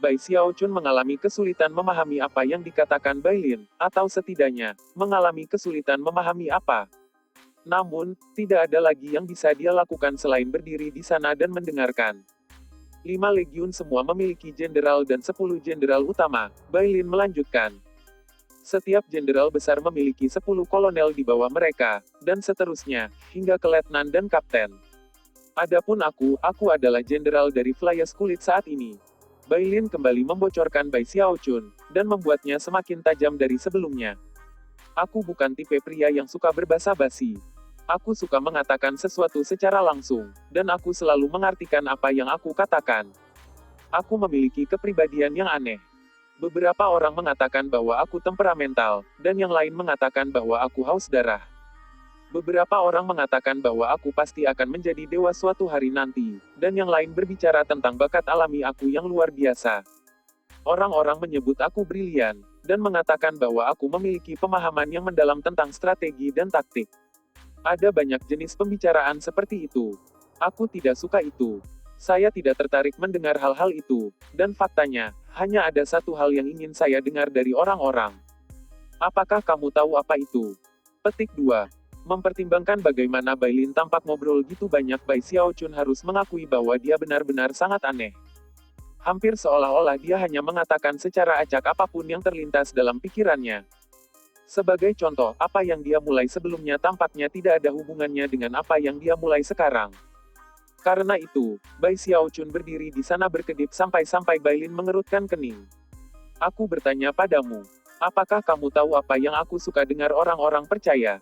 Bai Xiaochun mengalami kesulitan memahami apa yang dikatakan Bai Lin, atau setidaknya, mengalami kesulitan memahami apa. Namun, tidak ada lagi yang bisa dia lakukan selain berdiri di sana dan mendengarkan. 5 legiun semua memiliki jenderal dan 10 jenderal utama, Bai Lin melanjutkan. Setiap jenderal besar memiliki 10 kolonel di bawah mereka, dan seterusnya, hingga ke letnan dan kapten. Adapun aku adalah jenderal dari Flyers Kulit saat ini. Bai Lin kembali membocorkan Bai Xiaochun, dan membuatnya semakin tajam dari sebelumnya. Aku bukan tipe pria yang suka berbasa-basi. Aku suka mengatakan sesuatu secara langsung, dan aku selalu mengartikan apa yang aku katakan. Aku memiliki kepribadian yang aneh. Beberapa orang mengatakan bahwa aku temperamental, dan yang lain mengatakan bahwa aku haus darah. Beberapa orang mengatakan bahwa aku pasti akan menjadi dewa suatu hari nanti, dan yang lain berbicara tentang bakat alami aku yang luar biasa. Orang-orang menyebut aku brilian, dan mengatakan bahwa aku memiliki pemahaman yang mendalam tentang strategi dan taktik. Ada banyak jenis pembicaraan seperti itu. Aku tidak suka itu. Saya tidak tertarik mendengar hal-hal itu, dan faktanya, hanya ada satu hal yang ingin saya dengar dari orang-orang. Apakah kamu tahu apa itu? Petik 2. Mempertimbangkan bagaimana Bai Lin tampak ngobrol gitu banyak, Bai Xiaochun harus mengakui bahwa dia benar-benar sangat aneh. Hampir seolah-olah dia hanya mengatakan secara acak apapun yang terlintas dalam pikirannya. Sebagai contoh, apa yang dia mulai sebelumnya tampaknya tidak ada hubungannya dengan apa yang dia mulai sekarang. Karena itu, Bai Xiaochun berdiri di sana berkedip sampai-sampai Bai Lin mengerutkan kening. Aku bertanya padamu, apakah kamu tahu apa yang aku suka dengar orang-orang percaya?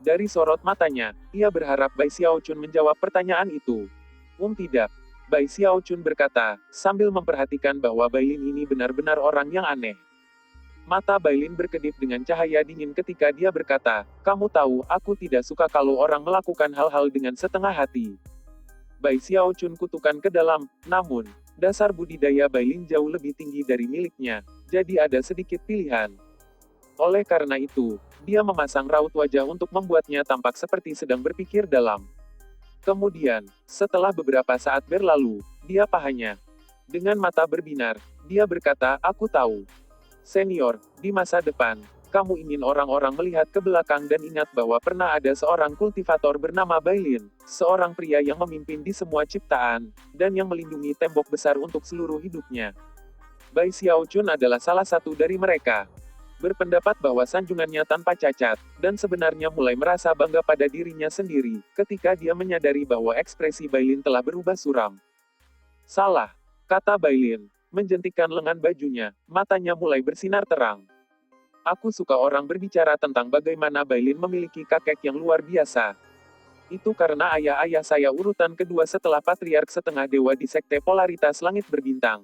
Dari sorot matanya, ia berharap Bai Xiaochun menjawab pertanyaan itu. Tidak. Bai Xiaochun berkata, sambil memperhatikan bahwa Bai Lin ini benar-benar orang yang aneh. Mata Bai Lin berkedip dengan cahaya dingin ketika dia berkata, kamu tahu, aku tidak suka kalau orang melakukan hal-hal dengan setengah hati. Bai Xiaochun kutukan ke dalam, namun, dasar budidaya Bai Lin jauh lebih tinggi dari miliknya, jadi ada sedikit pilihan. Oleh karena itu, dia memasang raut wajah untuk membuatnya tampak seperti sedang berpikir dalam. Kemudian, setelah beberapa saat berlalu, dia pahanya. Dengan mata berbinar, dia berkata, aku tahu. Senior, di masa depan, kamu ingin orang-orang melihat ke belakang dan ingat bahwa pernah ada seorang kultivator bernama Bai Lin, seorang pria yang memimpin di semua ciptaan, dan yang melindungi tembok besar untuk seluruh hidupnya. Bai Xiaochun adalah salah satu dari mereka. Berpendapat bahwa sanjungannya tanpa cacat, dan sebenarnya mulai merasa bangga pada dirinya sendiri, ketika dia menyadari bahwa ekspresi Bai Lin telah berubah suram. Salah, kata Bai Lin. Menjentikkan lengan bajunya, matanya mulai bersinar terang. Aku suka orang berbicara tentang bagaimana Bai Lin memiliki kakek yang luar biasa. Itu karena ayah-ayah saya urutan kedua setelah Patriark Setengah Dewa di Sekte Polaritas Langit Berbintang.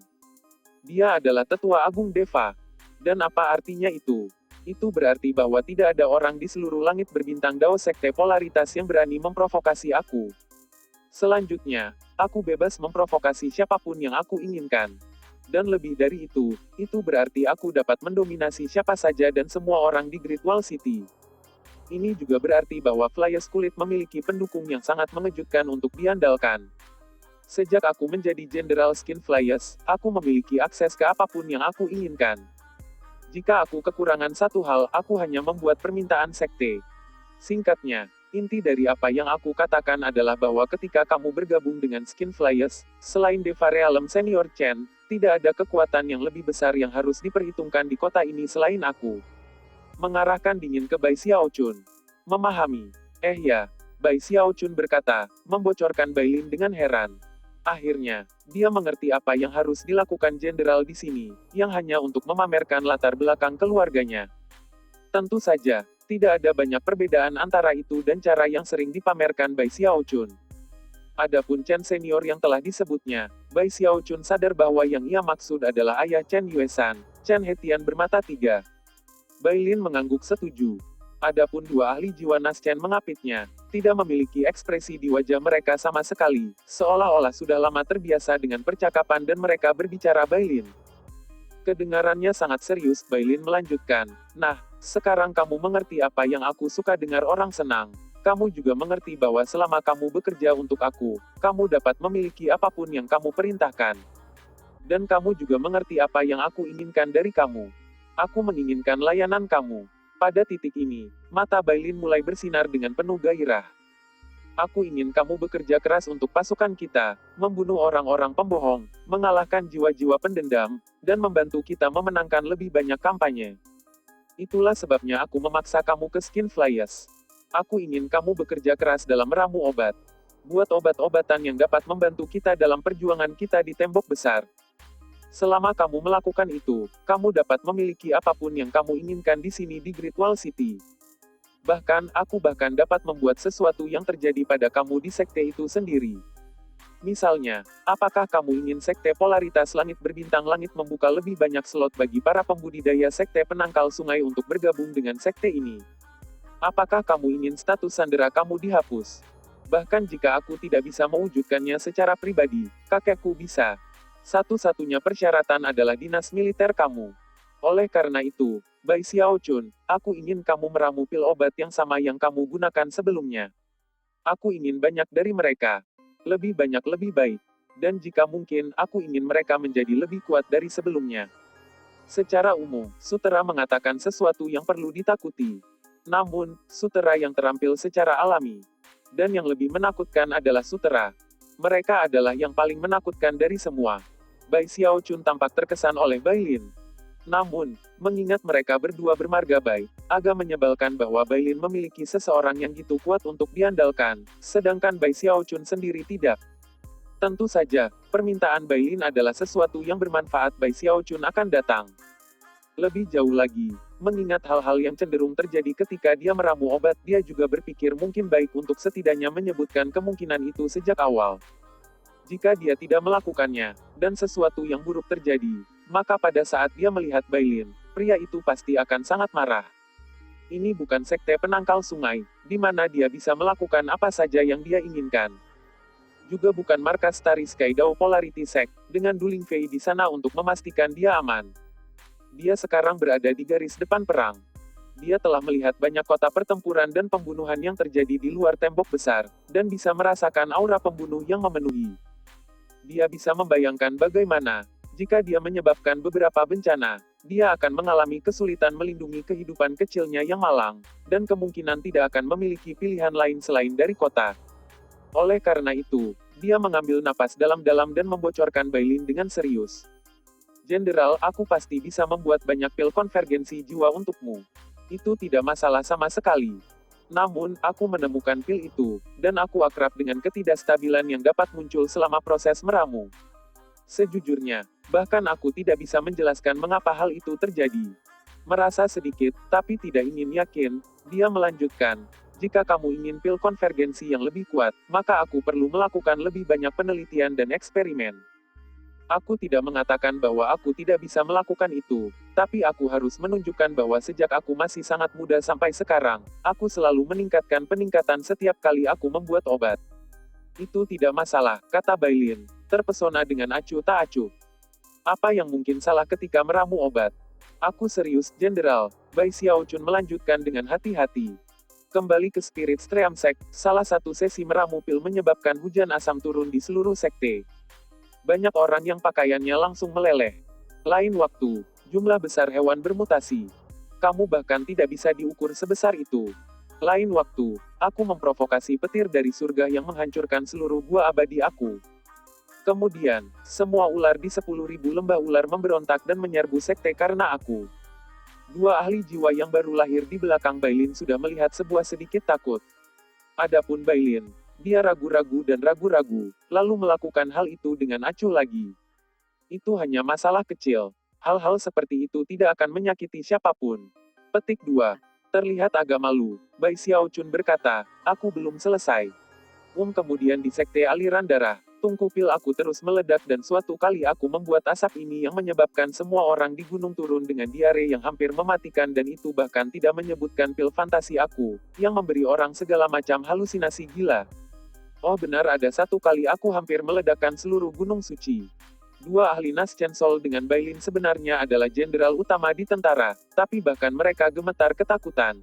Dia adalah Tetua Agung Deva. Dan apa artinya itu? Itu berarti bahwa tidak ada orang di seluruh langit berbintang Dao Sekte Polaritas yang berani memprovokasi aku. Selanjutnya, aku bebas memprovokasi siapapun yang aku inginkan. Dan lebih dari itu berarti aku dapat mendominasi siapa saja dan semua orang di Great Wall City. Ini juga berarti bahwa Flyers Kulit memiliki pendukung yang sangat mengejutkan untuk diandalkan. Sejak aku menjadi Jenderal Skin Flyers, aku memiliki akses ke apapun yang aku inginkan. Jika aku kekurangan satu hal, aku hanya membuat permintaan sekte. Singkatnya, inti dari apa yang aku katakan adalah bahwa ketika kamu bergabung dengan Skin Flyers, selain Deva Realm Senior Chen, tidak ada kekuatan yang lebih besar yang harus diperhitungkan di kota ini selain aku. Mengarahkan dingin ke Bai Xiaochun. Memahami. Ya, Bai Xiaochun berkata, membocorkan Bai Lin dengan heran. Akhirnya, dia mengerti apa yang harus dilakukan jenderal di sini, yang hanya untuk memamerkan latar belakang keluarganya. Tentu saja, tidak ada banyak perbedaan antara itu dan cara yang sering dipamerkan Bai Xiaochun. Adapun Chen senior yang telah disebutnya, Bai Xiaochun sadar bahwa yang ia maksud adalah ayah Chen Yuesan, Chen Hetian bermata tiga. Bai Lin mengangguk setuju. Adapun dua ahli jiwa Nas Chen mengapitnya, tidak memiliki ekspresi di wajah mereka sama sekali, seolah-olah sudah lama terbiasa dengan percakapan dan mereka berbicara Bai Lin. Kedengarannya sangat serius, Bai Lin melanjutkan. Nah, sekarang kamu mengerti apa yang aku suka dengar orang senang. Kamu juga mengerti bahwa selama kamu bekerja untuk aku, kamu dapat memiliki apapun yang kamu perintahkan. Dan kamu juga mengerti apa yang aku inginkan dari kamu. Aku menginginkan layanan kamu. Pada titik ini, mata Bailin mulai bersinar dengan penuh gairah. Aku ingin kamu bekerja keras untuk pasukan kita, membunuh orang-orang pembohong, mengalahkan jiwa-jiwa pendendam, dan membantu kita memenangkan lebih banyak kampanye. Itulah sebabnya aku memaksa kamu ke Skin Flyers. Aku ingin kamu bekerja keras dalam meramu obat. Buat obat-obatan yang dapat membantu kita dalam perjuangan kita di tembok besar. Selama kamu melakukan itu, kamu dapat memiliki apapun yang kamu inginkan di sini di Great Wall City. Bahkan, aku dapat membuat sesuatu yang terjadi pada kamu di sekte itu sendiri. Misalnya, apakah kamu ingin sekte polaritas langit berbintang langit membuka lebih banyak slot bagi para pembudidaya sekte penangkal sungai untuk bergabung dengan sekte ini? Apakah kamu ingin status sandera kamu dihapus? Bahkan jika aku tidak bisa mewujudkannya secara pribadi, kakekku bisa. Satu-satunya persyaratan adalah dinas militer kamu. Oleh karena itu, Bai Xiaochun, aku ingin kamu meramu pil obat yang sama yang kamu gunakan sebelumnya. Aku ingin banyak dari mereka. Lebih banyak lebih baik. Dan jika mungkin, aku ingin mereka menjadi lebih kuat dari sebelumnya. Secara umum, sutera mengatakan sesuatu yang perlu ditakuti. Namun, sutera yang terampil secara alami. Dan yang lebih menakutkan adalah sutera. Mereka adalah yang paling menakutkan dari semua. Bai Xiaochun tampak terkesan oleh Bailin. Namun, mengingat mereka berdua bermarga baik, agak menyebalkan bahwa Bailin memiliki seseorang yang gitu kuat untuk diandalkan, sedangkan Bai Xiaochun sendiri tidak. Tentu saja, permintaan Bailin adalah sesuatu yang bermanfaat. Bai Xiaochun akan datang. Lebih jauh lagi, mengingat hal-hal yang cenderung terjadi ketika dia meramu obat, dia juga berpikir mungkin baik untuk setidaknya menyebutkan kemungkinan itu sejak awal. Jika dia tidak melakukannya, dan sesuatu yang buruk terjadi, maka pada saat dia melihat Bailin, pria itu pasti akan sangat marah. Ini bukan sekte penangkal sungai, di mana dia bisa melakukan apa saja yang dia inginkan. Juga bukan markas Starry Sky Dao Polarity Sect, dengan Duling Fei di sana untuk memastikan dia aman. Dia sekarang berada di garis depan perang. Dia telah melihat banyak kota pertempuran dan pembunuhan yang terjadi di luar tembok besar, dan bisa merasakan aura pembunuh yang memenuhi. Dia bisa membayangkan bagaimana, jika dia menyebabkan beberapa bencana, dia akan mengalami kesulitan melindungi kehidupan kecilnya yang malang, dan kemungkinan tidak akan memiliki pilihan lain selain dari kota. Oleh karena itu, dia mengambil napas dalam-dalam dan membocorkan Bailin dengan serius. Jenderal, aku pasti bisa membuat banyak pil konvergensi jiwa untukmu. Itu tidak masalah sama sekali. Namun, aku menemukan pil itu, dan aku akrab dengan ketidakstabilan yang dapat muncul selama proses meramu. Sejujurnya, bahkan aku tidak bisa menjelaskan mengapa hal itu terjadi. Merasa sedikit, tapi tidak ingin yakin, dia melanjutkan. Jika kamu ingin pil konvergensi yang lebih kuat, maka aku perlu melakukan lebih banyak penelitian dan eksperimen. Aku tidak mengatakan bahwa aku tidak bisa melakukan itu, tapi aku harus menunjukkan bahwa sejak aku masih sangat muda sampai sekarang, aku selalu meningkatkan peningkatan setiap kali aku membuat obat. Itu tidak masalah, kata Bailin, terpesona dengan acuh tak acuh. Apa yang mungkin salah ketika meramu obat? Aku serius, Jenderal, Bai Xiaochun melanjutkan dengan hati-hati. Kembali ke Spirit Stream Sect, salah satu sesi meramu pil menyebabkan hujan asam turun di seluruh sekte. Banyak orang yang pakaiannya langsung meleleh. Lain waktu, jumlah besar hewan bermutasi. Kamu bahkan tidak bisa diukur sebesar itu. Lain waktu, aku memprovokasi petir dari surga yang menghancurkan seluruh gua abadi aku. Kemudian, semua ular di 10.000 lembah ular memberontak dan menyerbu sekte karena aku. Dua ahli jiwa yang baru lahir di belakang Bailin sudah melihat sebuah sedikit takut. Adapun Bailin, dia ragu-ragu dan ragu-ragu, lalu melakukan hal itu dengan acuh lagi. Itu hanya masalah kecil. Hal-hal seperti itu tidak akan menyakiti siapapun. Petik 2. Terlihat agak malu, Bai Xiaochun berkata, aku belum selesai. Kemudian di sekte aliran darah, tungku pil aku terus meledak dan suatu kali aku membuat asap ini yang menyebabkan semua orang di gunung turun dengan diare yang hampir mematikan dan itu bahkan tidak menyebutkan pil fantasi aku, yang memberi orang segala macam halusinasi gila. Oh benar ada satu kali aku hampir meledakkan seluruh gunung suci. Dua ahli Nas Chancellor dengan Bailin sebenarnya adalah jenderal utama di tentara, tapi bahkan mereka gemetar ketakutan.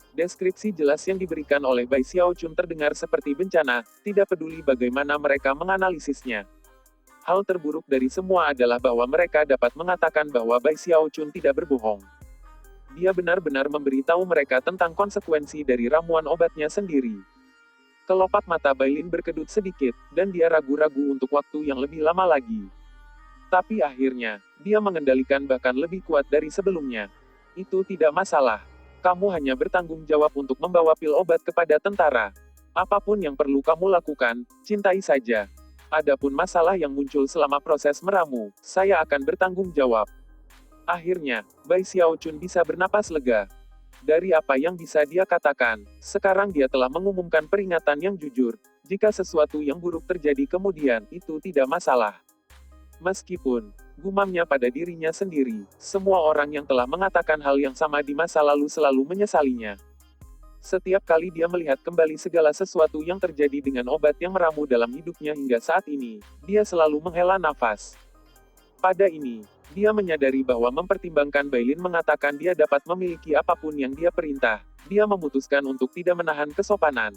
Deskripsi jelas yang diberikan oleh Bai Xiaochun terdengar seperti bencana, tidak peduli bagaimana mereka menganalisisnya. Hal terburuk dari semua adalah bahwa mereka dapat mengatakan bahwa Bai Xiaochun tidak berbohong. Dia benar-benar memberitahu mereka tentang konsekuensi dari ramuan obatnya sendiri. Kelopak mata Bailin berkedut sedikit, dan dia ragu-ragu untuk waktu yang lebih lama lagi. Tapi akhirnya, dia mengendalikan bahkan lebih kuat dari sebelumnya. Itu tidak masalah. Kamu hanya bertanggung jawab untuk membawa pil obat kepada tentara. Apapun yang perlu kamu lakukan, cintai saja. Adapun masalah yang muncul selama proses meramu, saya akan bertanggung jawab. Akhirnya, Bai Xiaochun bisa bernapas lega. Dari apa yang bisa dia katakan, sekarang dia telah mengumumkan peringatan yang jujur. Jika sesuatu yang buruk terjadi kemudian, itu tidak masalah. Meskipun, gumamnya pada dirinya sendiri, semua orang yang telah mengatakan hal yang sama di masa lalu selalu menyesalinya. Setiap kali dia melihat kembali segala sesuatu yang terjadi dengan obat yang meramu dalam hidupnya hingga saat ini, dia selalu menghela nafas. Pada ini, dia menyadari bahwa mempertimbangkan Bailin mengatakan dia dapat memiliki apapun yang dia perintah, dia memutuskan untuk tidak menahan kesopanan.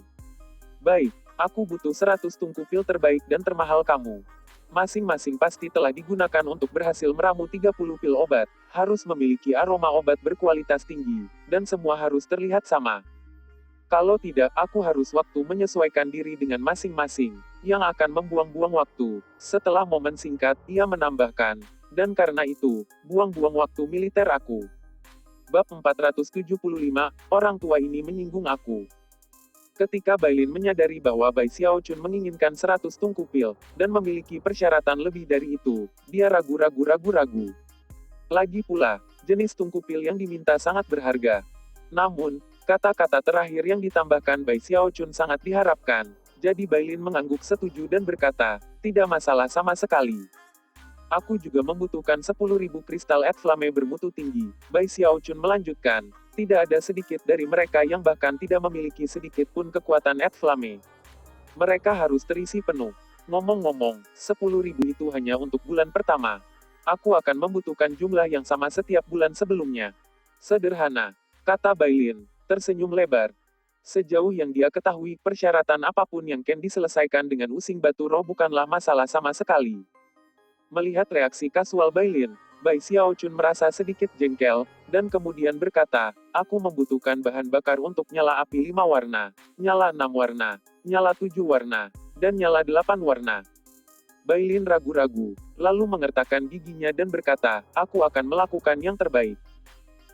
Baik, aku butuh 100 tungku pil terbaik dan termahal kamu. Masing-masing pasti telah digunakan untuk berhasil meramu 30 pil obat, harus memiliki aroma obat berkualitas tinggi, dan semua harus terlihat sama. Kalau tidak, aku harus waktu menyesuaikan diri dengan masing-masing, yang akan membuang-buang waktu. Setelah momen singkat, ia menambahkan, dan karena itu, buang-buang waktu militer aku. Bab 475, orang tua ini menyinggung aku. Ketika Bailin menyadari bahwa Bai Xiaochun menginginkan 100 tungku pil, dan memiliki persyaratan lebih dari itu, dia ragu-ragu. Lagi pula, jenis tungku pil yang diminta sangat berharga. Namun, kata-kata terakhir yang ditambahkan Bai Xiaochun sangat diharapkan, jadi Bailin mengangguk setuju dan berkata, tidak masalah sama sekali. Aku juga membutuhkan 10.000 kristal et flame bermutu tinggi. Bai Xiaochun melanjutkan, tidak ada sedikit dari mereka yang bahkan tidak memiliki sedikit pun kekuatan et flame. Mereka harus terisi penuh. Ngomong-ngomong, 10.000 itu hanya untuk bulan pertama. Aku akan membutuhkan jumlah yang sama setiap bulan sebelumnya. Sederhana, kata Bailin, tersenyum lebar. Sejauh yang dia ketahui, persyaratan apapun yang Ken diselesaikan dengan using batu roh bukanlah masalah sama sekali. Melihat reaksi kasual Bailin, Bai Xiaochun merasa sedikit jengkel, dan kemudian berkata, aku membutuhkan bahan bakar untuk nyala api 5 warna, nyala 6 warna, nyala 7 warna, dan nyala 8 warna. Bailin ragu-ragu, lalu mengertakkan giginya dan berkata, aku akan melakukan yang terbaik.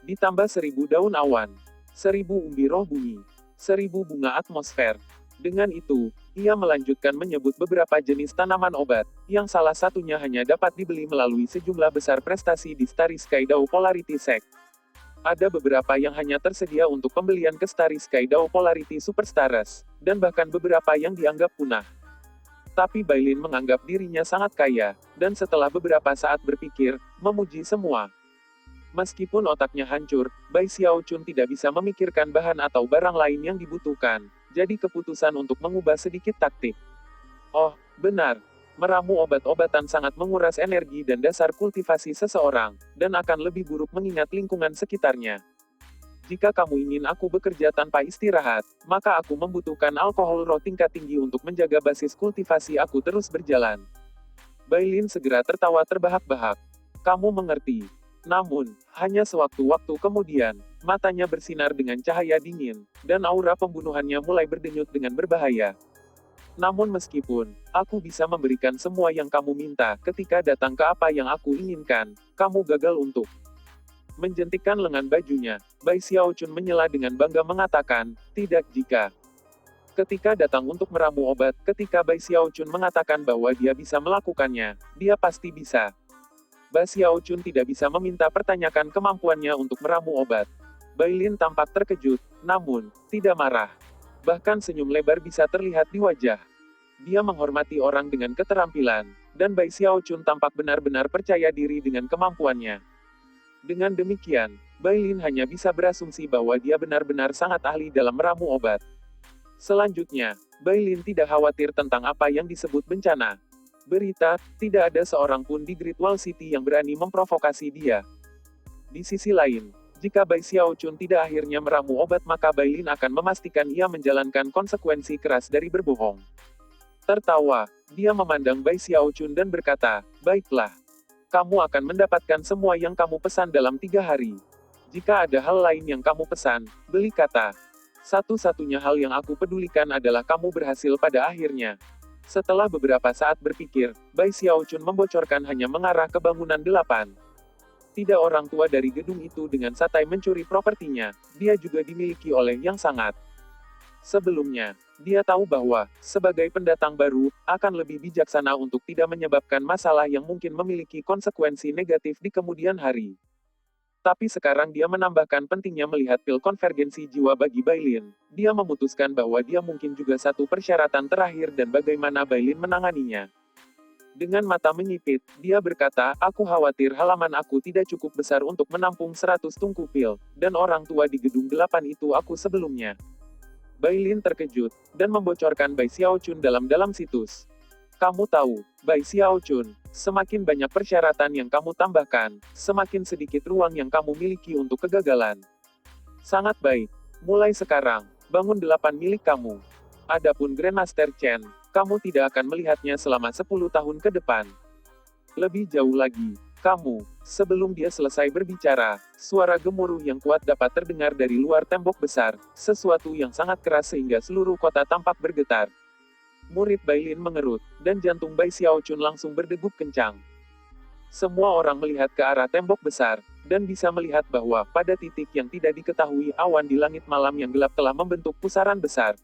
Ditambah 1000 daun awan, 1000 umbi roh bumi, 1000 bunga atmosfer. Dengan itu, ia melanjutkan menyebut beberapa jenis tanaman obat, yang salah satunya hanya dapat dibeli melalui sejumlah besar prestasi di Starry Sky Dao Polarity Sect. Ada beberapa yang hanya tersedia untuk pembelian ke Starry Sky Dao Polarity Superstars, dan bahkan beberapa yang dianggap punah. Tapi Bailin menganggap dirinya sangat kaya, dan setelah beberapa saat berpikir, memuji semua. Meskipun otaknya hancur, Bai Xiaochun tidak bisa memikirkan bahan atau barang lain yang dibutuhkan. Jadi keputusan untuk mengubah sedikit taktik. Oh, benar. Meramu obat-obatan sangat menguras energi dan dasar kultivasi seseorang, dan akan lebih buruk mengingat lingkungan sekitarnya. Jika kamu ingin aku bekerja tanpa istirahat, maka aku membutuhkan alkohol roh tingkat tinggi untuk menjaga basis kultivasi aku terus berjalan. Bailin segera tertawa terbahak-bahak. Kamu mengerti. Namun, hanya sewaktu-waktu kemudian, matanya bersinar dengan cahaya dingin, dan aura pembunuhannya mulai berdenyut dengan berbahaya. Namun meskipun, aku bisa memberikan semua yang kamu minta ketika datang ke apa yang aku inginkan, kamu gagal untuk menjentikkan lengan bajunya. Bai Xiaochun menyela dengan bangga mengatakan, tidak jika. Ketika datang untuk meramu obat, ketika Bai Xiaochun mengatakan bahwa dia bisa melakukannya, dia pasti bisa. Bai Xiaochun tidak bisa meminta pertanyakan kemampuannya untuk meramu obat. Bailin tampak terkejut, namun, tidak marah. Bahkan senyum lebar bisa terlihat di wajah. Dia menghormati orang dengan keterampilan, dan Bai Xiaochun tampak benar-benar percaya diri dengan kemampuannya. Dengan demikian, Bailin hanya bisa berasumsi bahwa dia benar-benar sangat ahli dalam meramu obat. Selanjutnya, Bailin tidak khawatir tentang apa yang disebut bencana. Berita, tidak ada seorang pun di Great Wall City yang berani memprovokasi dia. Di sisi lain, jika Bai Xiaochun tidak akhirnya meramu obat maka Bailin akan memastikan ia menjalankan konsekuensi keras dari berbohong. Tertawa, dia memandang Bai Xiaochun dan berkata, "Baiklah. Kamu akan mendapatkan semua yang kamu pesan dalam 3 hari. Jika ada hal lain yang kamu pesan, beli kata. Satu-satunya hal yang aku pedulikan adalah kamu berhasil pada akhirnya." Setelah beberapa saat berpikir, Bai Xiaochun membocorkan hanya mengarah ke bangunan 8. Tidak orang tua dari gedung itu dengan santai mencuri propertinya, dia juga dimiliki oleh yang sangat. Sebelumnya, dia tahu bahwa, sebagai pendatang baru, akan lebih bijaksana untuk tidak menyebabkan masalah yang mungkin memiliki konsekuensi negatif di kemudian hari. Tapi sekarang dia menambahkan pentingnya melihat pil konvergensi jiwa bagi Bailin. Dia memutuskan bahwa dia mungkin juga satu persyaratan terakhir dan bagaimana Bailin menanganinya. Dengan mata menyipit, dia berkata, "Aku khawatir halaman aku tidak cukup besar untuk menampung 100 tungku pil, dan orang tua di gedung 8 itu aku sebelumnya." Bailin terkejut, dan membocorkan Bai Xiaochun dalam situs. "Kamu tahu, Bai Xiaochun, semakin banyak persyaratan yang kamu tambahkan, semakin sedikit ruang yang kamu miliki untuk kegagalan. Sangat baik. Mulai sekarang, bangun 8 milik kamu. Adapun Grandmaster Chen, kamu tidak akan melihatnya selama 10 tahun ke depan. Lebih jauh lagi, kamu." Sebelum dia selesai berbicara, suara gemuruh yang kuat dapat terdengar dari luar tembok besar, sesuatu yang sangat keras sehingga seluruh kota tampak bergetar. Murid Bailin mengerut, dan jantung Bai Xiaochun langsung berdegup kencang. Semua orang melihat ke arah tembok besar, dan bisa melihat bahwa, pada titik yang tidak diketahui, awan di langit malam yang gelap telah membentuk pusaran besar.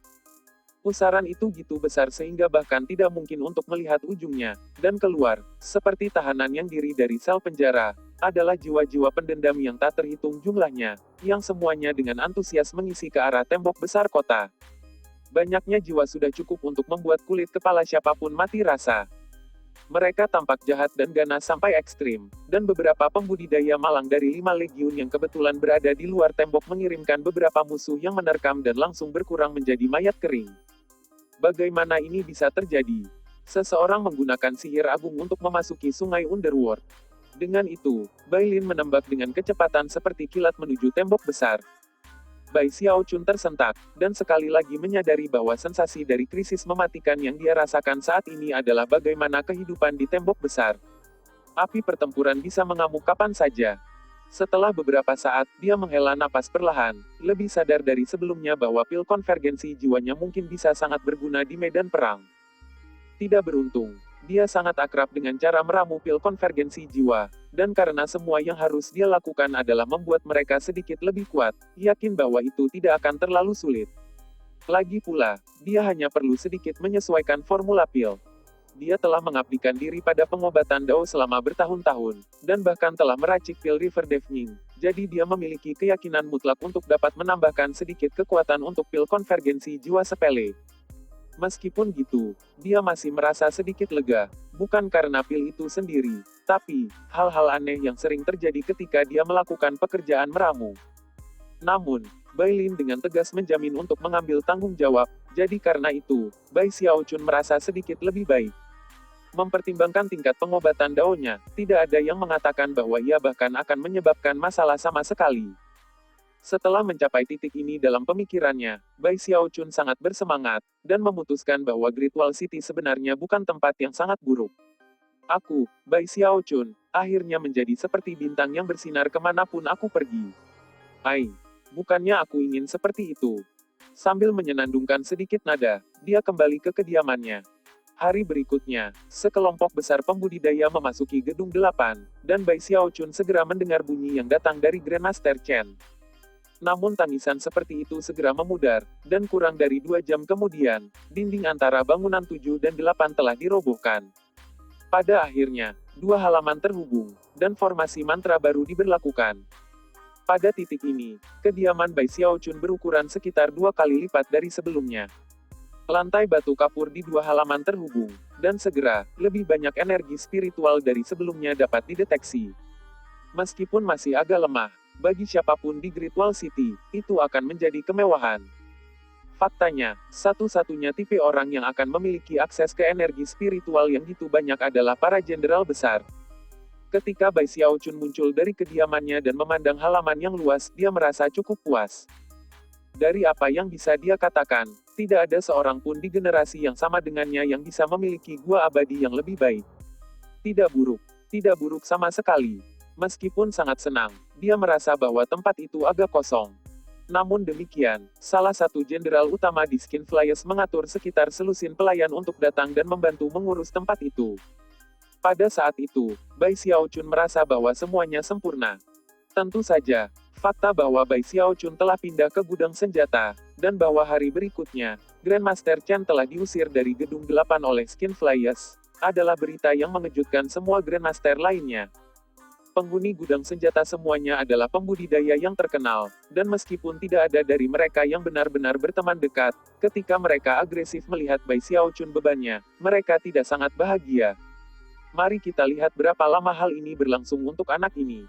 Pusaran itu gitu besar sehingga bahkan tidak mungkin untuk melihat ujungnya, dan keluar, seperti tahanan yang diri dari sel penjara, adalah jiwa-jiwa pendendam yang tak terhitung jumlahnya, yang semuanya dengan antusias mengisi ke arah tembok besar kota. Banyaknya jiwa sudah cukup untuk membuat kulit kepala siapapun mati rasa. Mereka tampak jahat dan ganas sampai ekstrim, dan beberapa pembudidaya malang dari 5 legiun yang kebetulan berada di luar tembok mengirimkan beberapa musuh yang menerkam dan langsung berkurang menjadi mayat kering. Bagaimana ini bisa terjadi? Seseorang menggunakan sihir agung untuk memasuki sungai Underworld. Dengan itu, Bailin menembak dengan kecepatan seperti kilat menuju tembok besar. Bai Xiaochun tersentak, dan sekali lagi menyadari bahwa sensasi dari krisis mematikan yang dia rasakan saat ini adalah bagaimana kehidupan di tembok besar. Api pertempuran bisa mengamuk kapan saja. Setelah beberapa saat, dia menghela napas perlahan, lebih sadar dari sebelumnya bahwa pil konvergensi jiwanya mungkin bisa sangat berguna di medan perang. Tidak beruntung, dia sangat akrab dengan cara meramu pil konvergensi jiwa, dan karena semua yang harus dia lakukan adalah membuat mereka sedikit lebih kuat, yakin bahwa itu tidak akan terlalu sulit. Lagi pula, dia hanya perlu sedikit menyesuaikan formula pil. Dia telah mengabdikan diri pada pengobatan Dao selama bertahun-tahun, dan bahkan telah meracik pil River Deafening, jadi dia memiliki keyakinan mutlak untuk dapat menambahkan sedikit kekuatan untuk pil konvergensi jiwa sepele. Meskipun gitu, dia masih merasa sedikit lega, bukan karena pil itu sendiri, tapi hal-hal aneh yang sering terjadi ketika dia melakukan pekerjaan meramu. Namun, Bailin dengan tegas menjamin untuk mengambil tanggung jawab, jadi karena itu, Bai Xiaochun merasa sedikit lebih baik. Mempertimbangkan tingkat pengobatan Dao-nya, tidak ada yang mengatakan bahwa ia bahkan akan menyebabkan masalah sama sekali. Setelah mencapai titik ini dalam pemikirannya, Bai Xiaochun sangat bersemangat, dan memutuskan bahwa Great Wall City sebenarnya bukan tempat yang sangat buruk. Aku, Bai Xiaochun, akhirnya menjadi seperti bintang yang bersinar kemanapun aku pergi. Bukannya aku ingin seperti itu. Sambil menyenandungkan sedikit nada, dia kembali ke kediamannya. Hari berikutnya, sekelompok besar pembudidaya memasuki gedung 8, dan Bai Xiaochun segera mendengar bunyi yang datang dari Grandmaster Chen. Namun tangisan seperti itu segera memudar, dan kurang dari 2 jam kemudian, dinding antara bangunan 7 dan 8 telah dirobohkan. Pada akhirnya, 2 halaman terhubung, dan formasi mantra baru diberlakukan. Pada titik ini, kediaman Bai Xiaochun berukuran sekitar 2 kali lipat dari sebelumnya. Lantai batu kapur di 2 halaman terhubung, dan segera, lebih banyak energi spiritual dari sebelumnya dapat dideteksi. Meskipun masih agak lemah, bagi siapapun di Great Wall City, itu akan menjadi kemewahan. Faktanya, satu-satunya tipe orang yang akan memiliki akses ke energi spiritual yang gitu banyak adalah para jenderal besar. Ketika Bai Xiaochun muncul dari kediamannya dan memandang halaman yang luas, dia merasa cukup puas. Dari apa yang bisa dia katakan, Tidak ada seorang pun di generasi yang sama dengannya yang bisa memiliki gua abadi yang lebih baik. Tidak buruk. Tidak buruk sama sekali. Meskipun sangat senang, dia merasa bahwa tempat itu agak kosong. Namun demikian, salah satu jenderal utama di Skin Flyers mengatur sekitar selusin pelayan untuk datang dan membantu mengurus tempat itu. Pada saat itu, Bai Xiaochun merasa bahwa semuanya sempurna. Tentu saja, fakta bahwa Bai Xiaochun telah pindah ke gudang senjata, dan bahwa hari berikutnya, Grandmaster Chen telah diusir dari Gedung 8 oleh Skin Flyers, adalah berita yang mengejutkan semua Grandmaster lainnya. Penghuni gudang senjata semuanya adalah pembudidaya yang terkenal, dan meskipun tidak ada dari mereka yang benar-benar berteman dekat, ketika mereka agresif melihat Bai Xiaochun bebannya, mereka tidak sangat bahagia. Mari kita lihat berapa lama hal ini berlangsung untuk anak ini.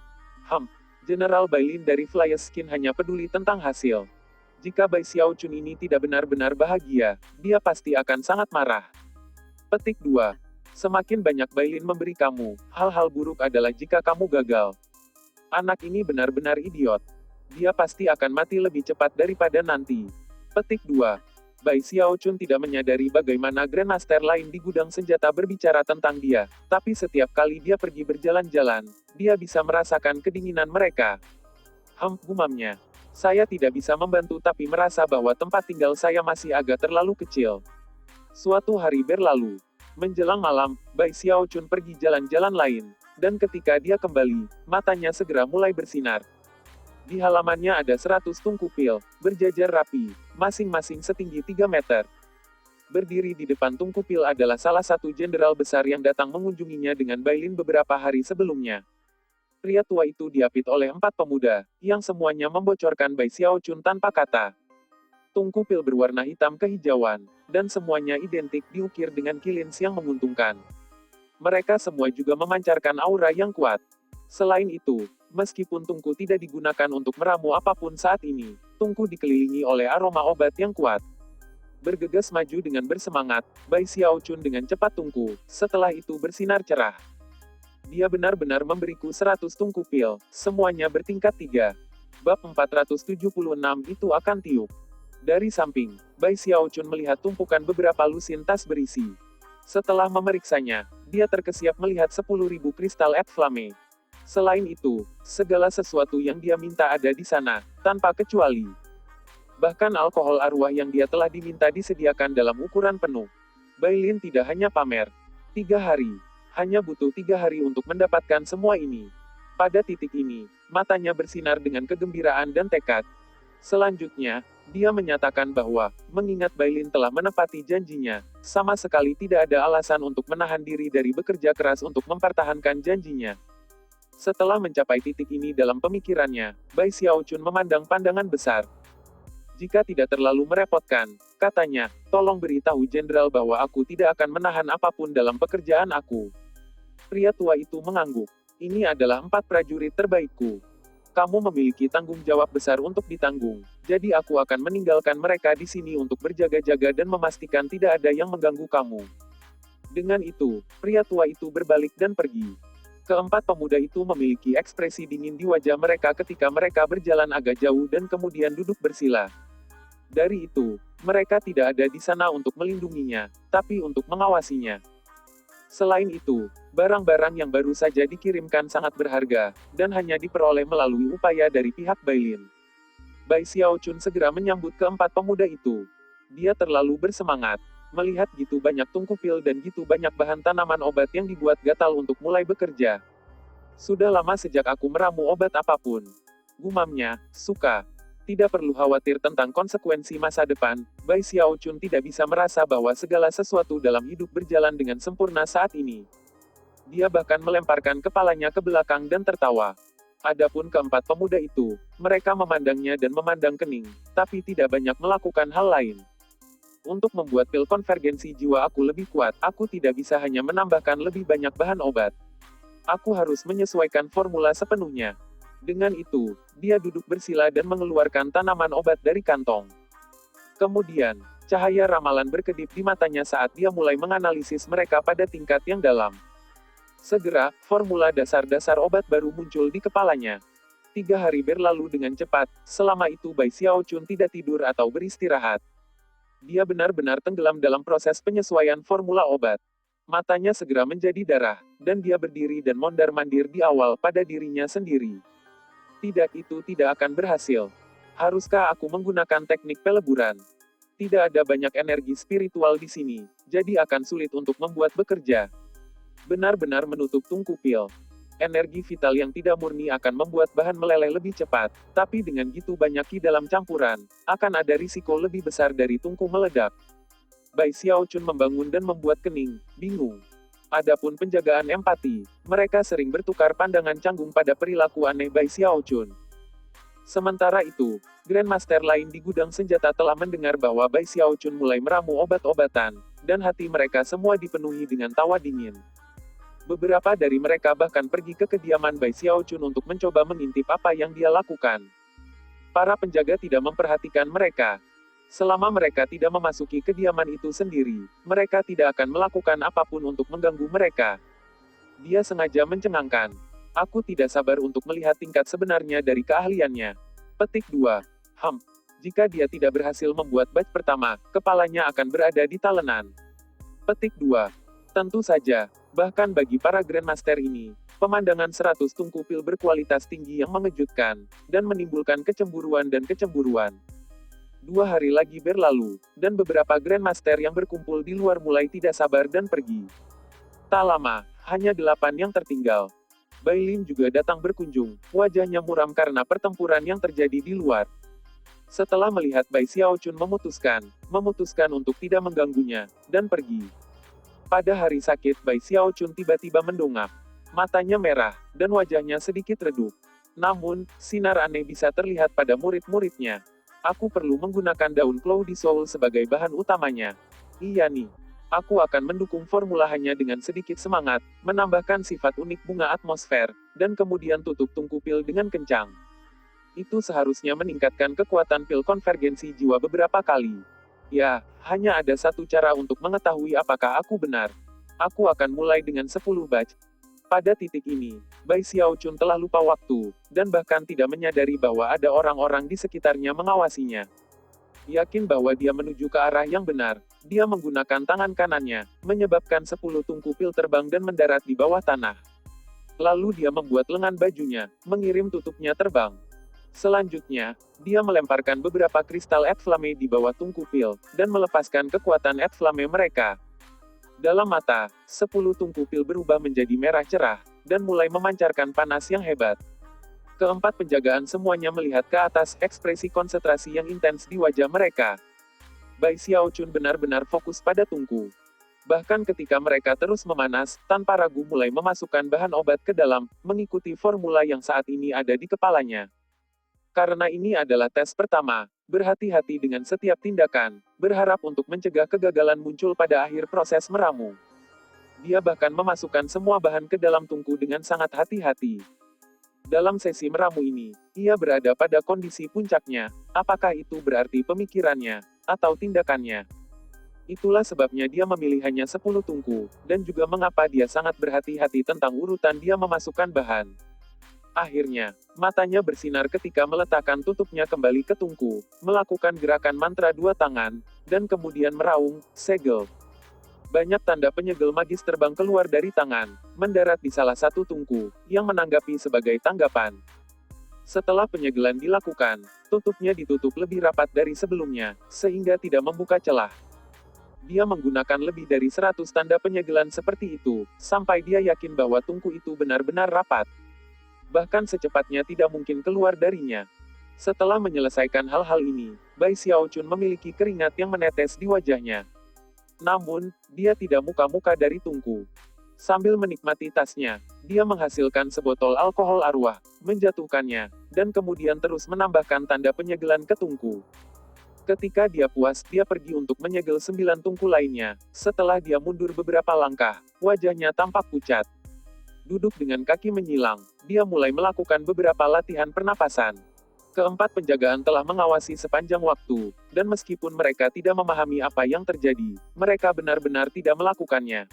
General Bailin dari Flyers Skin hanya peduli tentang hasil. Jika Bai Xiaochun ini tidak benar-benar bahagia, dia pasti akan sangat marah. Petik 2. Semakin banyak Bailin memberi kamu, hal-hal buruk adalah jika kamu gagal. Anak ini benar-benar idiot. Dia pasti akan mati lebih cepat daripada nanti. Petik 2. Bai Xiaochun tidak menyadari bagaimana Grandmaster lain di gudang senjata berbicara tentang dia, tapi setiap kali dia pergi berjalan-jalan, dia bisa merasakan kedinginan mereka. Gumamnya. Saya tidak bisa membantu tapi merasa bahwa tempat tinggal saya masih agak terlalu kecil. Suatu hari berlalu. Menjelang malam, Bai Xiaochun pergi jalan-jalan lain, dan ketika dia kembali, matanya segera mulai bersinar. Di halamannya ada 100 tungku pil, berjajar rapi, masing-masing setinggi 3 meter. Berdiri di depan tungku pil adalah salah satu jenderal besar yang datang mengunjunginya dengan Bailin beberapa hari sebelumnya. Pria tua itu diapit oleh 4 pemuda, yang semuanya membocorkan Bai Xiaochun tanpa kata. Tungku pil berwarna hitam kehijauan, dan semuanya identik diukir dengan kilins yang menguntungkan. Mereka semua juga memancarkan aura yang kuat. Selain itu, meskipun tungku tidak digunakan untuk meramu apapun saat ini, tungku dikelilingi oleh aroma obat yang kuat. Bergegas maju dengan bersemangat, Bai Xiaochun dengan cepat tungku, setelah itu bersinar cerah. Dia benar-benar memberiku 100 tungku pil, semuanya bertingkat 3. Bab 476 itu akan tiup. Dari samping, Bai Xiaochun melihat tumpukan beberapa lusin tas berisi. Setelah memeriksanya, dia terkesiap melihat 10.000 kristal et flame. Selain itu, segala sesuatu yang dia minta ada di sana, tanpa kecuali. Bahkan alkohol arwah yang dia telah diminta disediakan dalam ukuran penuh. Bailin tidak hanya pamer. 3 hari. Hanya butuh 3 hari untuk mendapatkan semua ini. Pada titik ini, matanya bersinar dengan kegembiraan dan tekad. Selanjutnya, dia menyatakan bahwa, mengingat Bailin telah menepati janjinya, sama sekali tidak ada alasan untuk menahan diri dari bekerja keras untuk mempertahankan janjinya. Setelah mencapai titik ini dalam pemikirannya, Bai Xiaochun memandang pandangan besar. Jika tidak terlalu merepotkan, katanya, tolong beritahu jenderal bahwa aku tidak akan menahan apapun dalam pekerjaan aku. Pria tua itu mengangguk. Ini adalah 4 prajurit terbaikku. Kamu memiliki tanggung jawab besar untuk ditanggung, jadi aku akan meninggalkan mereka di sini untuk berjaga-jaga dan memastikan tidak ada yang mengganggu kamu. Dengan itu, pria tua itu berbalik dan pergi. Keempat pemuda itu memiliki ekspresi dingin di wajah mereka ketika mereka berjalan agak jauh dan kemudian duduk bersila. Dari itu, mereka tidak ada di sana untuk melindunginya, tapi untuk mengawasinya. Selain itu, barang-barang yang baru saja dikirimkan sangat berharga, dan hanya diperoleh melalui upaya dari pihak Bailin. Bai Xiaochun segera menyambut keempat pemuda itu. Dia terlalu bersemangat. Melihat gitu banyak tungku pil dan gitu banyak bahan tanaman obat yang dibuat gatal untuk mulai bekerja. Sudah lama sejak aku meramu obat apapun. Gumamnya, suka. Tidak perlu khawatir tentang konsekuensi masa depan, Bai Xiaochun tidak bisa merasa bahwa segala sesuatu dalam hidup berjalan dengan sempurna saat ini. Dia bahkan melemparkan kepalanya ke belakang dan tertawa. Adapun keempat pemuda itu, mereka memandangnya dan memandang kening, tapi tidak banyak melakukan hal lain. Untuk membuat pil konvergensi jiwa aku lebih kuat, aku tidak bisa hanya menambahkan lebih banyak bahan obat. Aku harus menyesuaikan formula sepenuhnya. Dengan itu, dia duduk bersila dan mengeluarkan tanaman obat dari kantong. Kemudian, cahaya ramalan berkedip di matanya saat dia mulai menganalisis mereka pada tingkat yang dalam. Segera, formula dasar-dasar obat baru muncul di kepalanya. 3 hari berlalu dengan cepat, selama itu Bai Xiaochun tidak tidur atau beristirahat. Dia benar-benar tenggelam dalam proses penyesuaian formula obat. Matanya segera menjadi darah, dan dia berdiri dan mondar-mandir di awal pada dirinya sendiri. Tidak, itu tidak akan berhasil. Haruskah aku menggunakan teknik peleburan? Tidak ada banyak energi spiritual di sini, jadi akan sulit untuk membuat bekerja. Benar-benar menutup tungku pil. Energi vital yang tidak murni akan membuat bahan meleleh lebih cepat, tapi dengan gitu banyak ki dalam campuran, akan ada risiko lebih besar dari tungku meledak. Bai Xiaochun membangun dan membuat kening, bingung. Adapun penjagaan empati, mereka sering bertukar pandangan canggung pada perilaku aneh Bai Xiaochun. Sementara itu, Grandmaster lain di gudang senjata telah mendengar bahwa Bai Xiaochun mulai meramu obat-obatan, dan hati mereka semua dipenuhi dengan tawa dingin. Beberapa dari mereka bahkan pergi ke kediaman Bai Xiaochun untuk mencoba mengintip apa yang dia lakukan. Para penjaga tidak memperhatikan mereka. Selama mereka tidak memasuki kediaman itu sendiri, mereka tidak akan melakukan apapun untuk mengganggu mereka. Dia sengaja mencengangkan. Aku tidak sabar untuk melihat tingkat sebenarnya dari keahliannya. Petik 2. Jika dia tidak berhasil membuat batch pertama, kepalanya akan berada di talenan. Petik 2. Tentu saja, bahkan bagi para Grandmaster ini, pemandangan 100 tungku pil berkualitas tinggi yang mengejutkan, dan menimbulkan kecemburuan dan kecemburuan. 2 hari lagi berlalu, dan beberapa Grandmaster yang berkumpul di luar mulai tidak sabar dan pergi. Tak lama, hanya 8 yang tertinggal. Bai Lin juga datang berkunjung, wajahnya muram karena pertempuran yang terjadi di luar. Setelah melihat Bai Xiaochun memutuskan untuk tidak mengganggunya, dan pergi. Pada hari sakit Bai Xiaochun tiba-tiba mendongak. Matanya merah, dan wajahnya sedikit redup. Namun, sinar aneh bisa terlihat pada murid-muridnya. Aku perlu menggunakan daun Cloud Soul sebagai bahan utamanya. Iya nih. Aku akan mendukung formula hanya dengan sedikit semangat, menambahkan sifat unik bunga atmosfer, dan kemudian tutup tungku pil dengan kencang. Itu seharusnya meningkatkan kekuatan pil konvergensi jiwa beberapa kali. Ya, hanya ada satu cara untuk mengetahui apakah aku benar. Aku akan mulai dengan 10 batch. Pada titik ini, Bai Xiaochun telah lupa waktu, dan bahkan tidak menyadari bahwa ada orang-orang di sekitarnya mengawasinya. Yakin bahwa dia menuju ke arah yang benar, dia menggunakan tangan kanannya, menyebabkan 10 tungku pil terbang dan mendarat di bawah tanah. Lalu dia membuat lengan bajunya, mengirim tutupnya terbang. Selanjutnya, dia melemparkan beberapa kristal Earth Flame di bawah tungku pil, dan melepaskan kekuatan Earth Flame mereka. Dalam mata, 10 tungku pil berubah menjadi merah cerah, dan mulai memancarkan panas yang hebat. Keempat penjagaan semuanya melihat ke atas, ekspresi konsentrasi yang intens di wajah mereka. Bai Xiaochun benar-benar fokus pada tungku. Bahkan ketika mereka terus memanas, tanpa ragu mulai memasukkan bahan obat ke dalam, mengikuti formula yang saat ini ada di kepalanya. Karena ini adalah tes pertama, berhati-hati dengan setiap tindakan, berharap untuk mencegah kegagalan muncul pada akhir proses meramu. Dia bahkan memasukkan semua bahan ke dalam tungku dengan sangat hati-hati. Dalam sesi meramu ini, ia berada pada kondisi puncaknya, apakah itu berarti pemikirannya, atau tindakannya. Itulah sebabnya dia memilih hanya 10 tungku, dan juga mengapa dia sangat berhati-hati tentang urutan dia memasukkan bahan. Akhirnya, matanya bersinar ketika meletakkan tutupnya kembali ke tungku, melakukan gerakan mantra 2 tangan, dan kemudian meraung, segel. Banyak tanda penyegel magis terbang keluar dari tangan, mendarat di salah satu tungku, yang menanggapi sebagai tanggapan. Setelah penyegelan dilakukan, tutupnya ditutup lebih rapat dari sebelumnya, sehingga tidak membuka celah. Dia menggunakan lebih dari 100 tanda penyegelan seperti itu, sampai dia yakin bahwa tungku itu benar-benar rapat. Bahkan secepatnya tidak mungkin keluar darinya. Setelah menyelesaikan hal-hal ini, Bai Xiaochun memiliki keringat yang menetes di wajahnya. Namun, dia tidak muka-muka dari tungku. Sambil menikmati tasnya, dia menghasilkan sebotol alkohol arwah, menjatuhkannya, dan kemudian terus menambahkan tanda penyegelan ke tungku. Ketika dia puas, dia pergi untuk menyegel 9 tungku lainnya. Setelah dia mundur beberapa langkah, wajahnya tampak pucat. Duduk dengan kaki menyilang, dia mulai melakukan beberapa latihan pernapasan. Keempat penjagaan telah mengawasi sepanjang waktu, dan meskipun mereka tidak memahami apa yang terjadi, mereka benar-benar tidak melakukannya.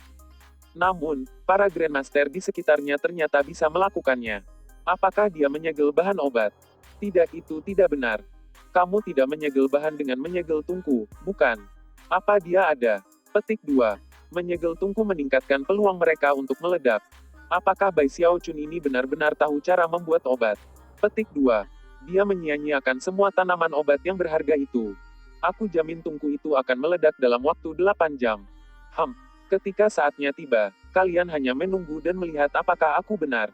Namun, para Grandmaster di sekitarnya ternyata bisa melakukannya. Apakah dia menyegel bahan obat? Tidak, itu tidak benar. Kamu tidak menyegel bahan dengan menyegel tungku, bukan? Apa dia ada? Petik 2. Menyegel tungku meningkatkan peluang mereka untuk meledak. Apakah Bai Xiaochun ini benar-benar tahu cara membuat obat? Petik 2. Dia menyia-nyiakan semua tanaman obat yang berharga itu. Aku jamin tungku itu akan meledak dalam waktu 8 jam. Ketika saatnya tiba, kalian hanya menunggu dan melihat apakah aku benar.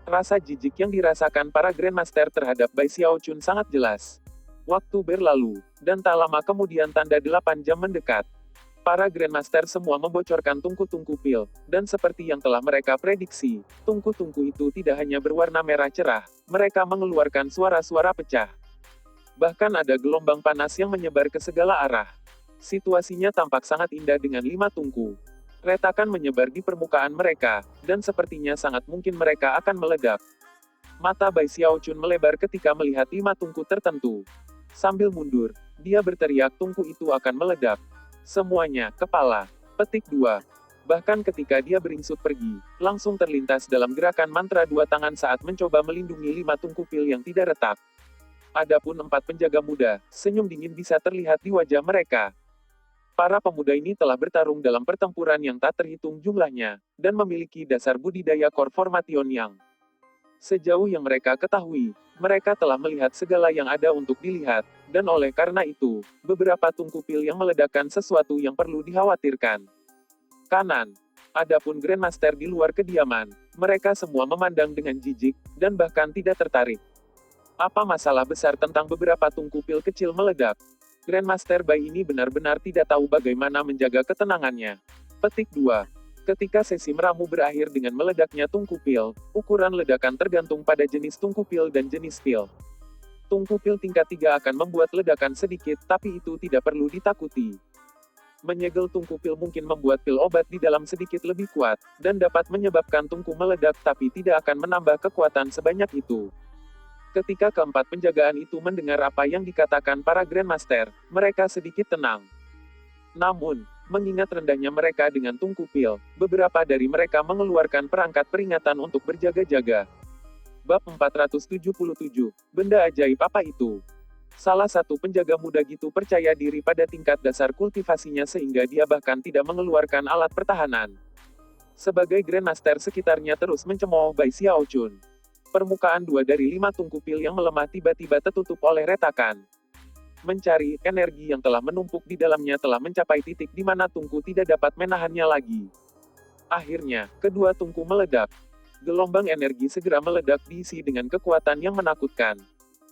Rasa jijik yang dirasakan para Grandmaster terhadap Bai Xiaochun sangat jelas. Waktu berlalu, dan tak lama kemudian tanda 8 jam mendekat. Para Grandmaster semua membocorkan tungku-tungku pil, dan seperti yang telah mereka prediksi, tungku-tungku itu tidak hanya berwarna merah cerah, mereka mengeluarkan suara-suara pecah. Bahkan ada gelombang panas yang menyebar ke segala arah. Situasinya tampak sangat indah dengan 5 tungku. Retakan menyebar di permukaan mereka, dan sepertinya sangat mungkin mereka akan meledak. Mata Bai Xiaochun melebar ketika melihat 5 tungku tertentu. Sambil mundur, dia berteriak tungku itu akan meledak. Semuanya, kepala. Petik 2. Bahkan ketika dia beringsut pergi, langsung terlintas dalam gerakan mantra 2 tangan saat mencoba melindungi 5 tungku pil yang tidak retak. Adapun 4 penjaga muda, senyum dingin bisa terlihat di wajah mereka. Para pemuda ini telah bertarung dalam pertempuran yang tak terhitung jumlahnya, dan memiliki dasar budidaya core formation yang sejauh yang mereka ketahui, mereka telah melihat segala yang ada untuk dilihat, dan oleh karena itu, beberapa tungku pil yang meledakkan sesuatu yang perlu dikhawatirkan. Kanan. Adapun Grandmaster di luar kediaman, mereka semua memandang dengan jijik, dan bahkan tidak tertarik. Apa masalah besar tentang beberapa tungku pil kecil meledak? Grandmaster Bai ini benar-benar tidak tahu bagaimana menjaga ketenangannya. Petik 2. Ketika sesi meramu berakhir dengan meledaknya tungku pil, ukuran ledakan tergantung pada jenis tungku pil dan jenis pil. Tungku pil tingkat 3 akan membuat ledakan sedikit, tapi itu tidak perlu ditakuti. Menyegel tungku pil mungkin membuat pil obat di dalam sedikit lebih kuat, dan dapat menyebabkan tungku meledak tapi tidak akan menambah kekuatan sebanyak itu. Ketika keempat penjagaan itu mendengar apa yang dikatakan para Grandmaster, mereka sedikit tenang. Namun, mengingat rendahnya mereka dengan tungku pil, beberapa dari mereka mengeluarkan perangkat peringatan untuk berjaga-jaga. Bab 477, Benda Ajaib Apa Itu? Salah satu penjaga muda gitu percaya diri pada tingkat dasar kultivasinya sehingga dia bahkan tidak mengeluarkan alat pertahanan. Sebagai Grandmaster sekitarnya terus mencemooh Bai Xiaochun. Permukaan 2 dari 5 tungku pil yang melemah tiba-tiba tertutup oleh retakan. Mencari, energi yang telah menumpuk di dalamnya telah mencapai titik di mana tungku tidak dapat menahannya lagi. Akhirnya, kedua tungku meledak. Gelombang energi segera meledak diisi dengan kekuatan yang menakutkan.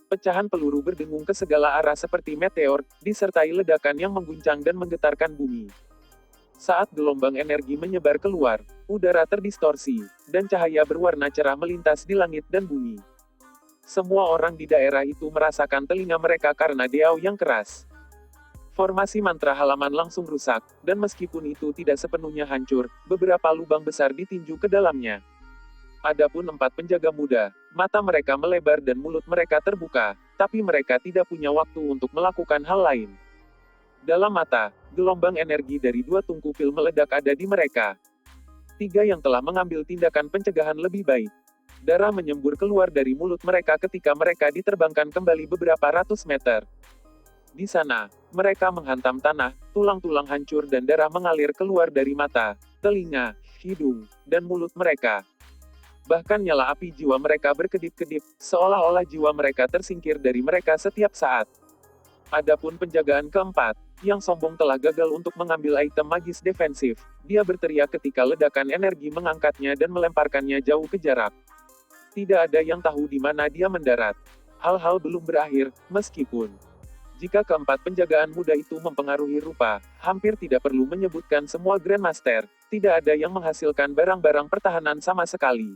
Pecahan peluru berdengung ke segala arah seperti meteor, disertai ledakan yang mengguncang dan menggetarkan bumi. Saat gelombang energi menyebar keluar, udara terdistorsi, dan cahaya berwarna cerah melintas di langit dan bumi. Semua orang di daerah itu merasakan telinga mereka karena deau yang keras. Formasi mantra halaman langsung rusak, dan meskipun itu tidak sepenuhnya hancur, beberapa lubang besar ditinju ke dalamnya. Adapun 4 penjaga muda, mata mereka melebar dan mulut mereka terbuka, tapi mereka tidak punya waktu untuk melakukan hal lain. Dalam mata, gelombang energi dari 2 tungku pil meledak ada di mereka. 3 yang telah mengambil tindakan pencegahan lebih baik. Darah menyembur keluar dari mulut mereka ketika mereka diterbangkan kembali beberapa ratus meter. Di sana, mereka menghantam tanah, tulang-tulang hancur dan darah mengalir keluar dari mata, telinga, hidung, dan mulut mereka. Bahkan nyala api jiwa mereka berkedip-kedip, seolah-olah jiwa mereka tersingkir dari mereka setiap saat. Adapun penjagaan keempat, yang sombong telah gagal untuk mengambil item magis defensif, dia berteriak ketika ledakan energi mengangkatnya dan melemparkannya jauh ke jarak. Tidak ada yang tahu di mana dia mendarat. Hal-hal belum berakhir, meskipun jika keempat penjagaan muda itu mempengaruhi rupa, hampir tidak perlu menyebutkan semua Grandmaster, tidak ada yang menghasilkan barang-barang pertahanan sama sekali.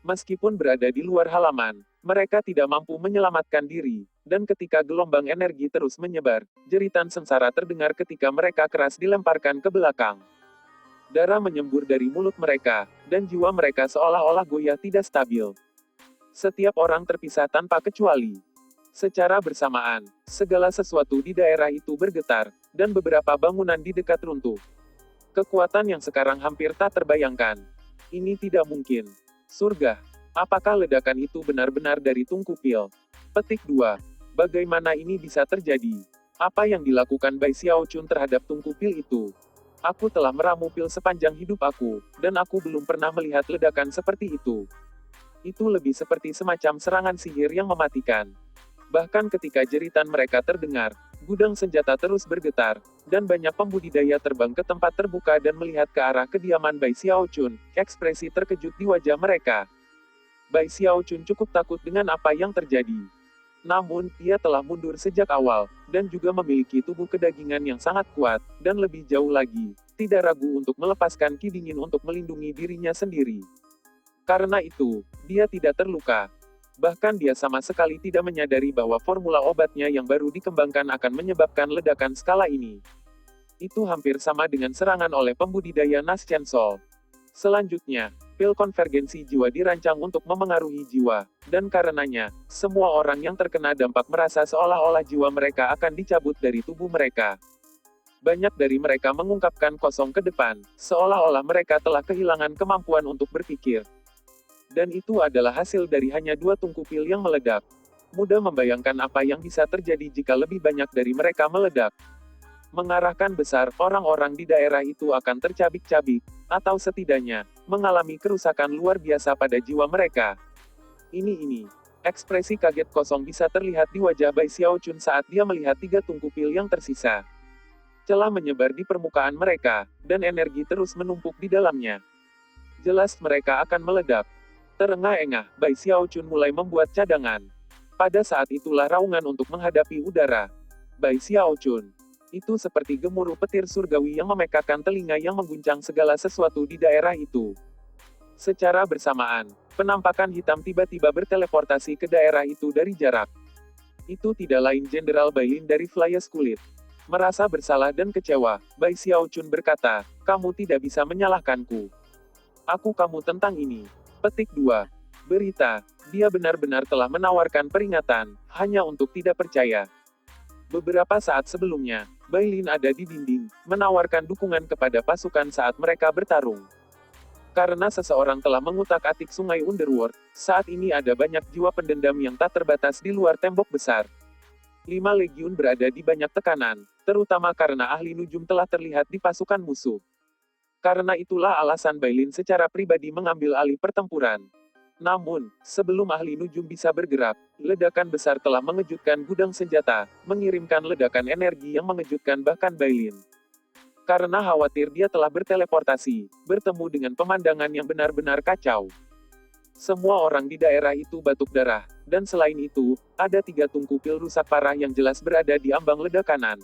Meskipun berada di luar halaman, mereka tidak mampu menyelamatkan diri, dan ketika gelombang energi terus menyebar, jeritan sengsara terdengar ketika mereka keras dilemparkan ke belakang. Darah menyembur dari mulut mereka, dan jiwa mereka seolah-olah goyah tidak stabil. Setiap orang terpisah tanpa kecuali. Secara bersamaan, segala sesuatu di daerah itu bergetar, dan beberapa bangunan di dekat runtuh. Kekuatan yang sekarang hampir tak terbayangkan. Ini tidak mungkin. Surga. Apakah ledakan itu benar-benar dari tungku pil? Petik 2. Bagaimana ini bisa terjadi? Apa yang dilakukan Bai Xiaochun terhadap tungku pil itu? Aku telah meramu pil sepanjang hidup aku, dan aku belum pernah melihat ledakan seperti itu. Itu lebih seperti semacam serangan sihir yang mematikan. Bahkan ketika jeritan mereka terdengar, gudang senjata terus bergetar, dan banyak pembudidaya terbang ke tempat terbuka dan melihat ke arah kediaman Bai Xiaochun. Ekspresi terkejut di wajah mereka. Bai Xiaochun cukup takut dengan apa yang terjadi. Namun, ia telah mundur sejak awal, dan juga memiliki tubuh kedagingan yang sangat kuat, dan lebih jauh lagi, tidak ragu untuk melepaskan ki dingin untuk melindungi dirinya sendiri. Karena itu, dia tidak terluka. Bahkan dia sama sekali tidak menyadari bahwa formula obatnya yang baru dikembangkan akan menyebabkan ledakan skala ini. Itu hampir sama dengan serangan oleh pembudidaya Nas Chancellor. Selanjutnya, pil konvergensi jiwa dirancang untuk memengaruhi jiwa, dan karenanya, semua orang yang terkena dampak merasa seolah-olah jiwa mereka akan dicabut dari tubuh mereka. Banyak dari mereka mengungkapkan kosong ke depan, seolah-olah mereka telah kehilangan kemampuan untuk berpikir. Dan itu adalah hasil dari hanya 2 tungku pil yang meledak. Mudah membayangkan apa yang bisa terjadi jika lebih banyak dari mereka meledak. Mengarahkan besar, orang-orang di daerah itu akan tercabik-cabik, atau setidaknya, mengalami kerusakan luar biasa pada jiwa mereka. Ini. Ekspresi kaget kosong bisa terlihat di wajah Bai Xiaochun saat dia melihat 3 tungku pil yang tersisa. Celah menyebar di permukaan mereka, dan energi terus menumpuk di dalamnya. Jelas mereka akan meledak. Terengah-engah, Bai Xiaochun mulai membuat cadangan. Pada saat itulah raungan untuk menghadapi udara. Bai Xiaochun. Itu seperti gemuruh petir surgawi yang memekakan telinga yang mengguncang segala sesuatu di daerah itu. Secara bersamaan, penampakan hitam tiba-tiba berteleportasi ke daerah itu dari jarak. Itu tidak lain Jenderal Bailin dari Flyers Kulit. Merasa bersalah dan kecewa, Bai Xiaochun berkata, "Kamu tidak bisa menyalahkanku. Aku kamu tentang ini." Petik 2. Berita. Dia benar-benar telah menawarkan peringatan, hanya untuk tidak percaya. Beberapa saat sebelumnya, Bailin ada di dinding, menawarkan dukungan kepada pasukan saat mereka bertarung. Karena seseorang telah mengutak-atik sungai Underworld, saat ini ada banyak jiwa pendendam yang tak terbatas di luar tembok besar. 5 legiun berada di banyak tekanan, terutama karena ahli nujum telah terlihat di pasukan musuh. Karena itulah alasan Bailin secara pribadi mengambil alih pertempuran. Namun, sebelum ahli nujum bisa bergerak, ledakan besar telah mengejutkan gudang senjata, mengirimkan ledakan energi yang mengejutkan bahkan Bailin. Karena khawatir dia telah berteleportasi, bertemu dengan pemandangan yang benar-benar kacau. Semua orang di daerah itu batuk darah, dan selain itu, ada 3 tungku pil rusak parah yang jelas berada di ambang ledakanan.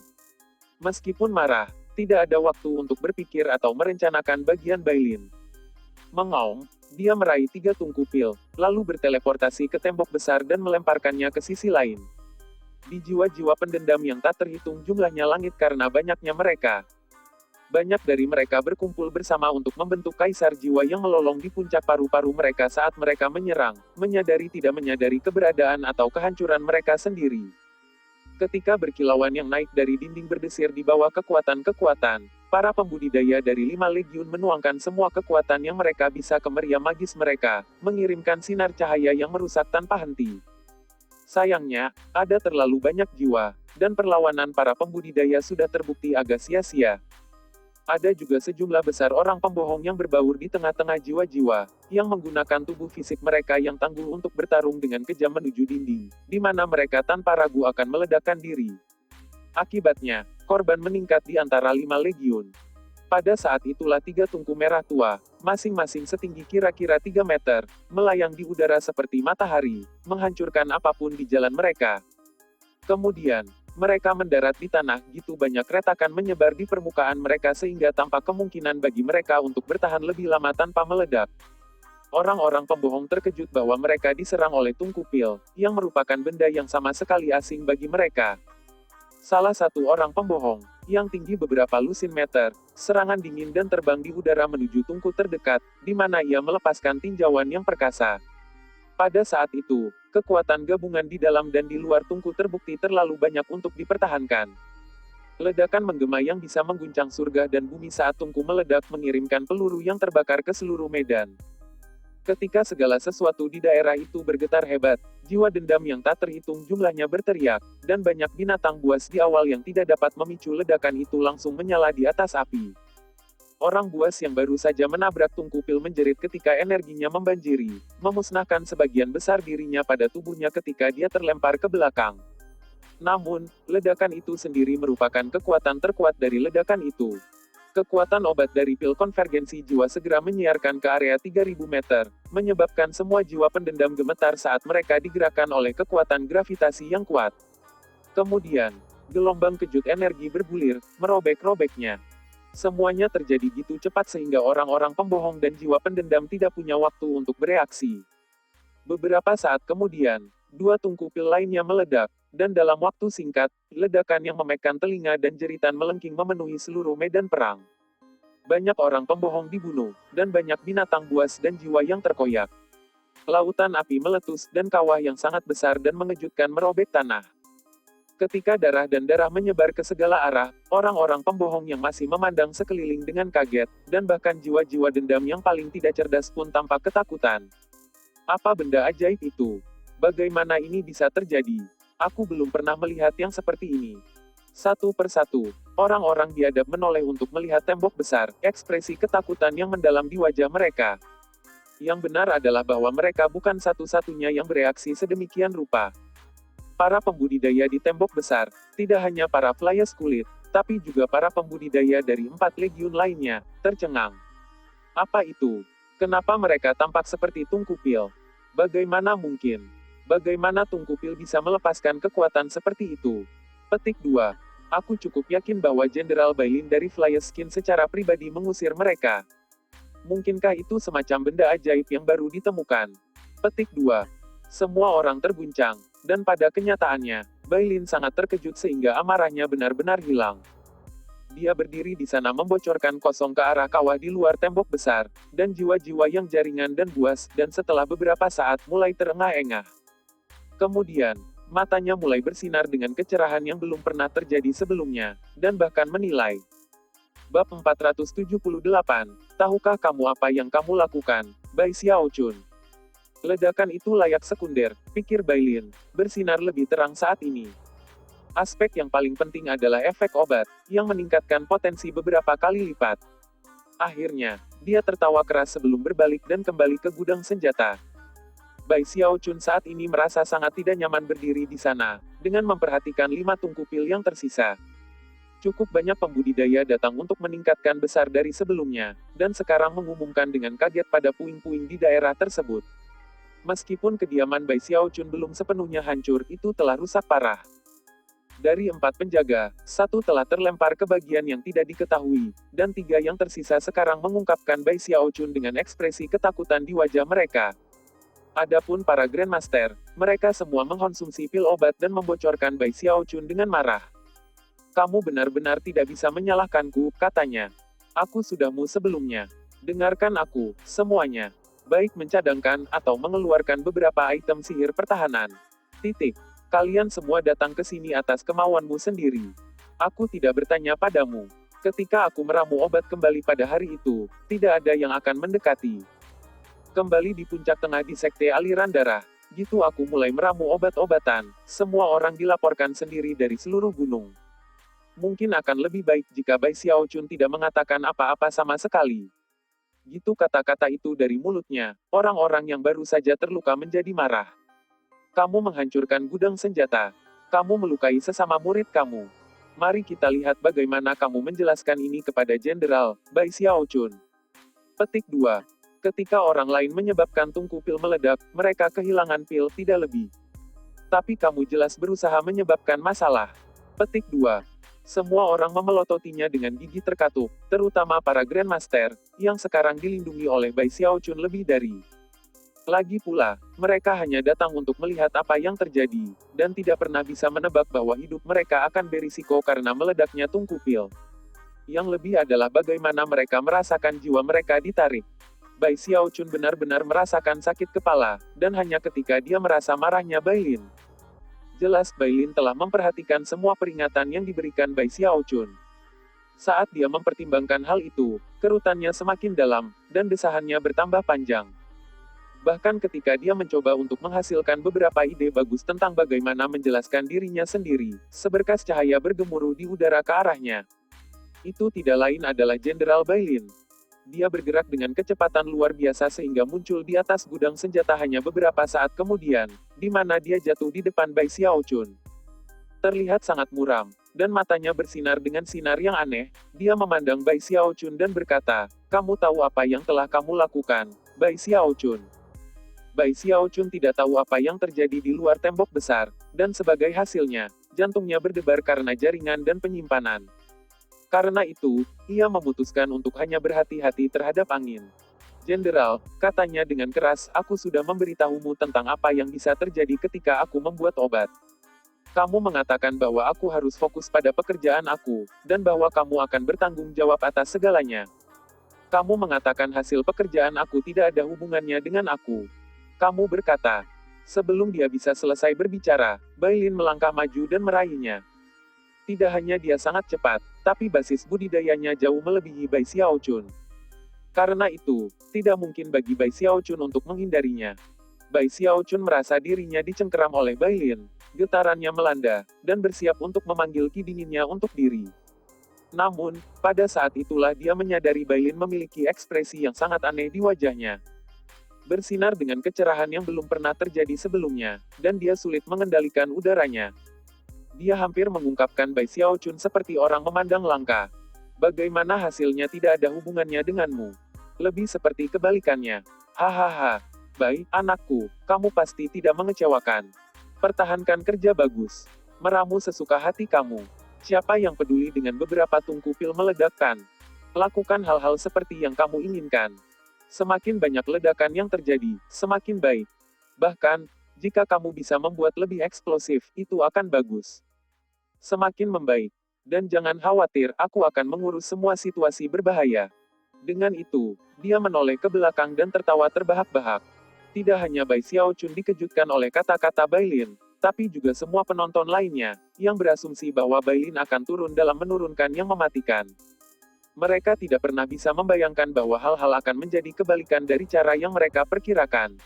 Meskipun marah, tidak ada waktu untuk berpikir atau merencanakan bagian Bailin. Mengaum, dia meraih 3 tungku pil, lalu berteleportasi ke tembok besar dan melemparkannya ke sisi lain. Di jiwa-jiwa pendendam yang tak terhitung jumlahnya langit karena banyaknya mereka. Banyak dari mereka berkumpul bersama untuk membentuk kaisar jiwa yang melolong di puncak paru-paru mereka saat mereka menyerang, menyadari tidak menyadari keberadaan atau kehancuran mereka sendiri. Ketika berkilauan yang naik dari dinding berdesir di bawah kekuatan-kekuatan, para pembudidaya dari 5 legiun menuangkan semua kekuatan yang mereka bisa ke meriam magis mereka, mengirimkan sinar cahaya yang merusak tanpa henti. Sayangnya, ada terlalu banyak jiwa, dan perlawanan para pembudidaya sudah terbukti agak sia-sia. Ada juga sejumlah besar orang pembohong yang berbaur di tengah-tengah jiwa-jiwa, yang menggunakan tubuh fisik mereka yang tangguh untuk bertarung dengan kejam menuju dinding, di mana mereka tanpa ragu akan meledakkan diri. Akibatnya, korban meningkat di antara 5 legiun. Pada saat itulah 3 tungku merah tua, masing-masing setinggi kira-kira 3 meter, melayang di udara seperti matahari, menghancurkan apapun di jalan mereka. Kemudian, mereka mendarat di tanah, gitu banyak retakan menyebar di permukaan mereka sehingga tampak kemungkinan bagi mereka untuk bertahan lebih lama tanpa meledak. Orang-orang pembohong terkejut bahwa mereka diserang oleh tungku pil, yang merupakan benda yang sama sekali asing bagi mereka. Salah satu orang pembohong, yang tinggi beberapa lusin meter, serangan dingin dan terbang di udara menuju tungku terdekat, di mana ia melepaskan tinjauan yang perkasa. Pada saat itu, kekuatan gabungan di dalam dan di luar tungku terbukti terlalu banyak untuk dipertahankan. Ledakan menggema yang bisa mengguncang surga dan bumi saat tungku meledak mengirimkan peluru yang terbakar ke seluruh medan. Ketika segala sesuatu di daerah itu bergetar hebat, jiwa dendam yang tak terhitung jumlahnya berteriak, dan banyak binatang buas di awal yang tidak dapat memicu ledakan itu langsung menyala di atas api. Orang buas yang baru saja menabrak tungku pil menjerit ketika energinya membanjiri, memusnahkan sebagian besar dirinya pada tubuhnya ketika dia terlempar ke belakang. Namun, ledakan itu sendiri merupakan kekuatan terkuat dari ledakan itu. Kekuatan obat dari pil konvergensi jiwa segera menyiarkan ke area 3000 meter, menyebabkan semua jiwa pendendam gemetar saat mereka digerakkan oleh kekuatan gravitasi yang kuat. Kemudian, gelombang kejut energi bergulir, merobek-robeknya. Semuanya terjadi gitu cepat sehingga orang-orang pembohong dan jiwa pendendam tidak punya waktu untuk bereaksi. Beberapa saat kemudian, dua tungku pil lainnya meledak, dan dalam waktu singkat, ledakan yang memekkan telinga dan jeritan melengking memenuhi seluruh medan perang. Banyak orang pembohong dibunuh, dan banyak binatang buas dan jiwa yang terkoyak. Lautan api meletus dan kawah yang sangat besar dan mengejutkan merobek tanah. Ketika darah dan darah menyebar ke segala arah, orang-orang pembohong yang masih memandang sekeliling dengan kaget, dan bahkan jiwa-jiwa dendam yang paling tidak cerdas pun tampak ketakutan. Apa benda ajaib itu? Bagaimana ini bisa terjadi? Aku belum pernah melihat yang seperti ini. Satu persatu, orang-orang biadab menoleh untuk melihat tembok besar, ekspresi ketakutan yang mendalam di wajah mereka. Yang benar adalah bahwa mereka bukan satu-satunya yang bereaksi sedemikian rupa. Para pembudidaya di tembok besar, tidak hanya para flyers kulit, tapi juga para pembudidaya dari 4 legiun lainnya, tercengang. Apa itu? Kenapa mereka tampak seperti tungku pil? Bagaimana mungkin? Bagaimana tungku pil bisa melepaskan kekuatan seperti itu? Petik 2. Aku cukup yakin bahwa Jenderal Bailin dari Flyers Skin secara pribadi mengusir mereka. Mungkinkah itu semacam benda ajaib yang baru ditemukan? Petik 2. Semua orang terguncang. Dan pada kenyataannya, Bailin sangat terkejut sehingga amarahnya benar-benar hilang. Dia berdiri di sana membocorkan kosong ke arah kawah di luar tembok besar, dan jiwa-jiwa yang jaringan dan buas, dan setelah beberapa saat mulai terengah-engah. Kemudian, matanya mulai bersinar dengan kecerahan yang belum pernah terjadi sebelumnya, dan bahkan menilai. Bab 478, tahukah kamu apa yang kamu lakukan, Bai Xiaochun? Ledakan itu layak sekunder, pikir Bailin, bersinar lebih terang saat ini. Aspek yang paling penting adalah efek obat, yang meningkatkan potensi beberapa kali lipat. Akhirnya, dia tertawa keras sebelum berbalik dan kembali ke gudang senjata. Bai Xiaochun saat ini merasa sangat tidak nyaman berdiri di sana, dengan memperhatikan 5 tungku pil yang tersisa. Cukup banyak pembudidaya datang untuk meningkatkan besar dari sebelumnya, dan sekarang mengumumkan dengan kaget pada puing-puing di daerah tersebut. Meskipun kediaman Bai Xiaochun belum sepenuhnya hancur, itu telah rusak parah. Dari 4 penjaga, 1 telah terlempar ke bagian yang tidak diketahui, dan 3 yang tersisa sekarang mengungkapkan Bai Xiaochun dengan ekspresi ketakutan di wajah mereka. Adapun para Grandmaster, mereka semua mengkonsumsi pil obat dan membocorkan Bai Xiaochun dengan marah. Kamu benar-benar tidak bisa menyalahkanku, katanya. Aku sudah mu sebelumnya. Dengarkan aku, semuanya. Baik mencadangkan atau mengeluarkan beberapa item sihir pertahanan. Titik. Kalian semua datang ke sini atas kemauanmu sendiri. Aku tidak bertanya padamu. Ketika aku meramu obat kembali pada hari itu, tidak ada yang akan mendekati. Kembali di puncak tengah di sekte aliran darah, gitu aku mulai meramu obat-obatan, semua orang dilaporkan sendiri dari seluruh gunung. Mungkin akan lebih baik jika Bai Xiaochun tidak mengatakan apa-apa sama sekali. Gitu kata-kata itu dari mulutnya, orang-orang yang baru saja terluka menjadi marah. Kamu menghancurkan gudang senjata. Kamu melukai sesama murid kamu. Mari kita lihat bagaimana kamu menjelaskan ini kepada Jenderal Bai Xiaochun. Petik 2. Ketika orang lain menyebabkan tungku pil meledak, mereka kehilangan pil tidak lebih. Tapi kamu jelas berusaha menyebabkan masalah. Petik 2. Semua orang memelototinya dengan gigi terkatup, terutama para Grandmaster, yang sekarang dilindungi oleh Bai Xiaochun lebih dari. Lagi pula, mereka hanya datang untuk melihat apa yang terjadi, dan tidak pernah bisa menebak bahwa hidup mereka akan berisiko karena meledaknya tungku pil. Yang lebih adalah bagaimana mereka merasakan jiwa mereka ditarik. Bai Xiaochun benar-benar merasakan sakit kepala, dan hanya ketika dia merasa marahnya Bailin. Jelas Bailin telah memperhatikan semua peringatan yang diberikan Bai Xiaochun. Saat dia mempertimbangkan hal itu, kerutannya semakin dalam, dan desahannya bertambah panjang. Bahkan ketika dia mencoba untuk menghasilkan beberapa ide bagus tentang bagaimana menjelaskan dirinya sendiri, seberkas cahaya bergemuruh di udara ke arahnya. Itu tidak lain adalah Jenderal Bailin. Dia bergerak dengan kecepatan luar biasa sehingga muncul di atas gudang senjata hanya beberapa saat kemudian, di mana dia jatuh di depan Bai Xiaochun. Terlihat sangat muram, dan matanya bersinar dengan sinar yang aneh. Dia memandang Bai Xiaochun dan berkata, "Kamu tahu apa yang telah kamu lakukan, Bai Xiaochun?" Bai Xiaochun tidak tahu apa yang terjadi di luar tembok besar, dan sebagai hasilnya, jantungnya berdebar karena jaringan dan penyimpanan. Karena itu, ia memutuskan untuk hanya berhati-hati terhadap angin. "Jenderal," katanya dengan keras, "aku sudah memberitahumu tentang apa yang bisa terjadi ketika aku membuat obat. Kamu mengatakan bahwa aku harus fokus pada pekerjaan aku, dan bahwa kamu akan bertanggung jawab atas segalanya. Kamu mengatakan hasil pekerjaan aku tidak ada hubungannya dengan aku. Kamu berkata." Sebelum dia bisa selesai berbicara, Bailin melangkah maju dan meraihnya. Tidak hanya dia sangat cepat, tapi basis budidayanya jauh melebihi Bai Xiaochun. Karena itu, tidak mungkin bagi Bai Xiaochun untuk menghindarinya. Bai Xiaochun merasa dirinya dicengkeram oleh Bailin, getarannya melanda, dan bersiap untuk memanggil ki dinginnya untuk diri. Namun, pada saat itulah dia menyadari Bailin memiliki ekspresi yang sangat aneh di wajahnya. Bersinar dengan kecerahan yang belum pernah terjadi sebelumnya, dan dia sulit mengendalikan udaranya. Dia hampir mengungkapkan Bai Xiaochun seperti orang memandang langka. "Bagaimana hasilnya tidak ada hubungannya denganmu? Lebih seperti kebalikannya. Hahaha. Bai, anakku, kamu pasti tidak mengecewakan. Pertahankan kerja bagus. Meramu sesuka hati kamu. Siapa yang peduli dengan beberapa tungku pil meledakkan? Lakukan hal-hal seperti yang kamu inginkan. Semakin banyak ledakan yang terjadi, semakin baik. Bahkan, jika kamu bisa membuat lebih eksplosif, itu akan bagus. Semakin membaik. Dan jangan khawatir, aku akan mengurus semua situasi berbahaya." Dengan itu, dia menoleh ke belakang dan tertawa terbahak-bahak. Tidak hanya Bai Xiaochun dikejutkan oleh kata-kata Bailin, tapi juga semua penonton lainnya, yang berasumsi bahwa Bailin akan turun dalam menurunkan yang mematikan. Mereka tidak pernah bisa membayangkan bahwa hal-hal akan menjadi kebalikan dari cara yang mereka perkirakan.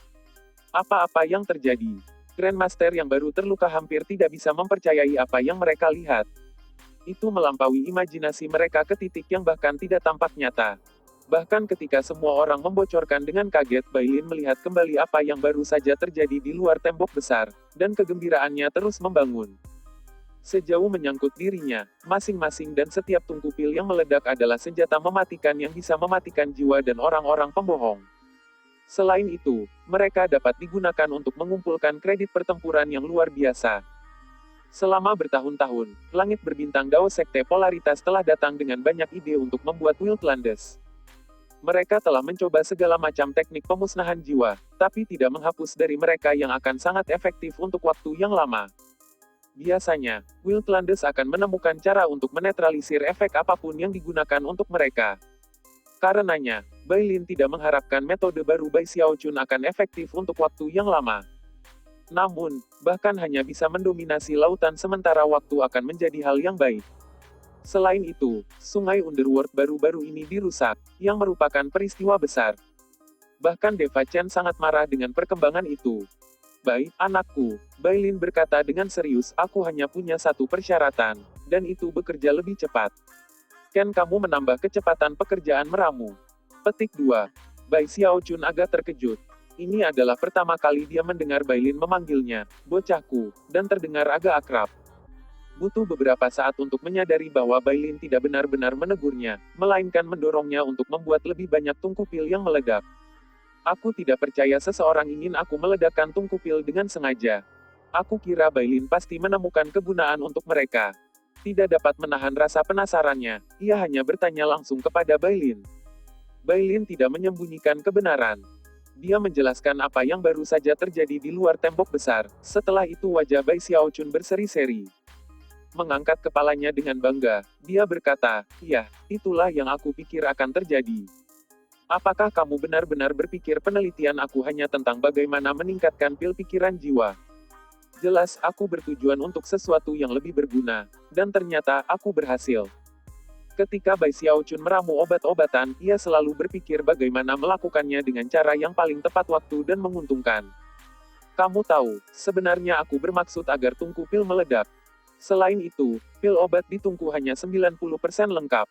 Apa-apa yang terjadi? Grandmaster yang baru terluka hampir tidak bisa mempercayai apa yang mereka lihat. Itu melampaui imajinasi mereka ke titik yang bahkan tidak tampak nyata. Bahkan ketika semua orang membocorkan dengan kaget, Bailin melihat kembali apa yang baru saja terjadi di luar tembok besar, dan kegembiraannya terus membangun. Sejauh menyangkut dirinya, masing-masing dan setiap tungku pil yang meledak adalah senjata mematikan yang bisa mematikan jiwa dan orang-orang pembohong. Selain itu, mereka dapat digunakan untuk mengumpulkan kredit pertempuran yang luar biasa. Selama bertahun-tahun, langit berbintang Dao Sekte Polaritas telah datang dengan banyak ide untuk membuat Wildlands. Mereka telah mencoba segala macam teknik pemusnahan jiwa, tapi tidak menghapus dari mereka yang akan sangat efektif untuk waktu yang lama. Biasanya, Wildlands akan menemukan cara untuk menetralisir efek apapun yang digunakan untuk mereka. Karenanya, Bailin tidak mengharapkan metode baru Bai Xiaochun akan efektif untuk waktu yang lama. Namun, bahkan hanya bisa mendominasi lautan sementara waktu akan menjadi hal yang baik. Selain itu, sungai Underworld baru-baru ini dirusak, yang merupakan peristiwa besar. Bahkan Deva Chen sangat marah dengan perkembangan itu. "Bai, anakku," Bailin berkata dengan serius, "aku hanya punya satu persyaratan, dan itu bekerja lebih cepat. Kan kamu menambah kecepatan pekerjaan meramu?" Petik 2. Bai Xiaochun agak terkejut. Ini adalah pertama kali dia mendengar Bailin memanggilnya, "bocahku," dan terdengar agak akrab. Butuh beberapa saat untuk menyadari bahwa Bailin tidak benar-benar menegurnya, melainkan mendorongnya untuk membuat lebih banyak tungku pil yang meledak. "Aku tidak percaya seseorang ingin aku meledakkan tungku pil dengan sengaja. Aku kira Bailin pasti menemukan kegunaan untuk mereka." Tidak dapat menahan rasa penasarannya, ia hanya bertanya langsung kepada Bailin. Bailin tidak menyembunyikan kebenaran. Dia menjelaskan apa yang baru saja terjadi di luar tembok besar. Setelah itu wajah Bai Xiaochun berseri-seri. Mengangkat kepalanya dengan bangga, dia berkata, "Ya, itulah yang aku pikir akan terjadi. Apakah kamu benar-benar berpikir penelitian aku hanya tentang bagaimana meningkatkan pil pikiran jiwa? Jelas aku bertujuan untuk sesuatu yang lebih berguna, dan ternyata aku berhasil." Ketika Bai Xiaochun meramu obat-obatan, ia selalu berpikir bagaimana melakukannya dengan cara yang paling tepat waktu dan menguntungkan. Kamu tahu, sebenarnya aku bermaksud agar tungku pil meledak. Selain itu, pil obat di tungku hanya 90% lengkap.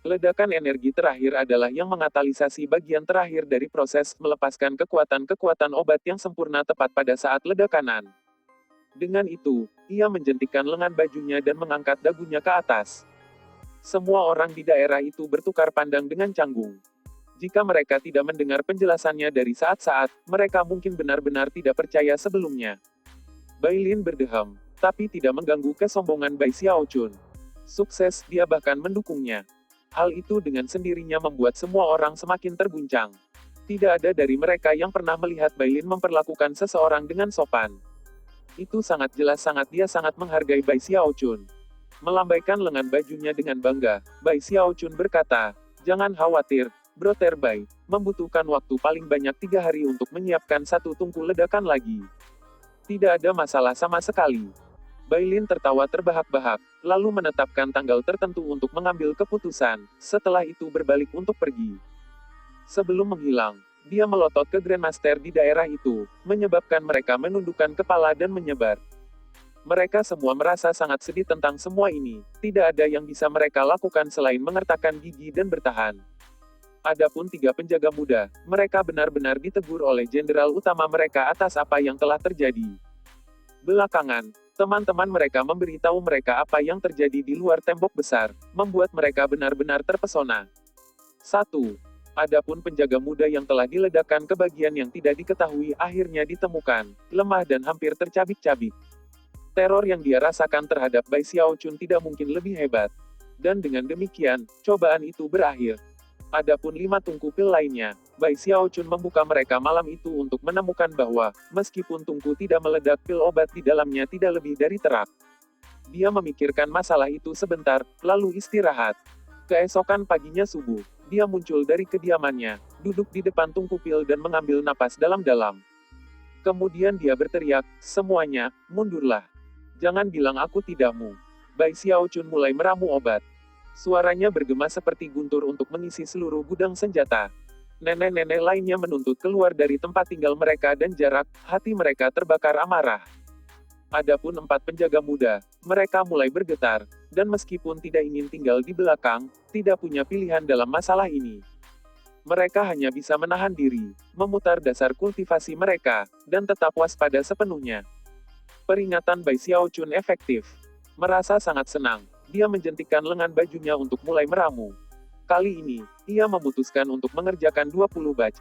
Ledakan energi terakhir adalah yang mengatalisasi bagian terakhir dari proses melepaskan kekuatan-kekuatan obat yang sempurna tepat pada saat ledakanan. Dengan itu, ia menjentikkan lengan bajunya dan mengangkat dagunya ke atas. Semua orang di daerah itu bertukar pandang dengan canggung. Jika mereka tidak mendengar penjelasannya dari saat-saat, mereka mungkin benar-benar tidak percaya sebelumnya. Bai Lin berdeham, tapi tidak mengganggu kesombongan Bai Xiaochun. Sukses, dia bahkan mendukungnya. Hal itu dengan sendirinya membuat semua orang semakin terguncang. Tidak ada dari mereka yang pernah melihat Bai Lin memperlakukan seseorang dengan sopan. Itu sangat jelas dia sangat menghargai Bai Xiaochun. Melambaikan lengan bajunya dengan bangga, Bai Xiaochun berkata, "Jangan khawatir, Brother Bai, membutuhkan waktu paling banyak 3 hari untuk menyiapkan satu tungku ledakan lagi. Tidak ada masalah sama sekali." Bai Lin tertawa terbahak-bahak, lalu menetapkan tanggal tertentu untuk mengambil keputusan, setelah itu berbalik untuk pergi. Sebelum menghilang, dia melotot ke Grandmaster di daerah itu, menyebabkan mereka menundukkan kepala dan menyebar. Mereka semua merasa sangat sedih tentang semua ini, tidak ada yang bisa mereka lakukan selain mengertakkan gigi dan bertahan. Adapun 3 penjaga muda, mereka benar-benar ditegur oleh jenderal utama mereka atas apa yang telah terjadi. Belakangan, teman-teman mereka memberitahu mereka apa yang terjadi di luar tembok besar, membuat mereka benar-benar terpesona. 1. Adapun penjaga muda yang telah diledakkan ke bagian yang tidak diketahui akhirnya ditemukan, lemah dan hampir tercabik-cabik. Teror yang dia rasakan terhadap Bai Xiaochun tidak mungkin lebih hebat. Dan dengan demikian, cobaan itu berakhir. Adapun 5 tungku pil lainnya, Bai Xiaochun membuka mereka malam itu untuk menemukan bahwa, meskipun tungku tidak meledak, pil obat di dalamnya tidak lebih dari terak. Dia memikirkan masalah itu sebentar, lalu istirahat. Keesokan paginya subuh, dia muncul dari kediamannya, duduk di depan tungku pil dan mengambil napas dalam-dalam. Kemudian dia berteriak, "Semuanya, mundurlah. Jangan bilang aku tidak mu." Bai Xiaochun mulai meramu obat. Suaranya bergema seperti guntur untuk mengisi seluruh gudang senjata. Nenek-nenek lainnya menuntut keluar dari tempat tinggal mereka dan jarak, hati mereka terbakar amarah. Adapun 4 penjaga muda, mereka mulai bergetar, dan meskipun tidak ingin tinggal di belakang, tidak punya pilihan dalam masalah ini. Mereka hanya bisa menahan diri, memutar dasar kultivasi mereka, dan tetap waspada sepenuhnya. Peringatan Bai Xiaochun efektif. Merasa sangat senang, dia menjentikkan lengan bajunya untuk mulai meramu. Kali ini, ia memutuskan untuk mengerjakan 20 batch.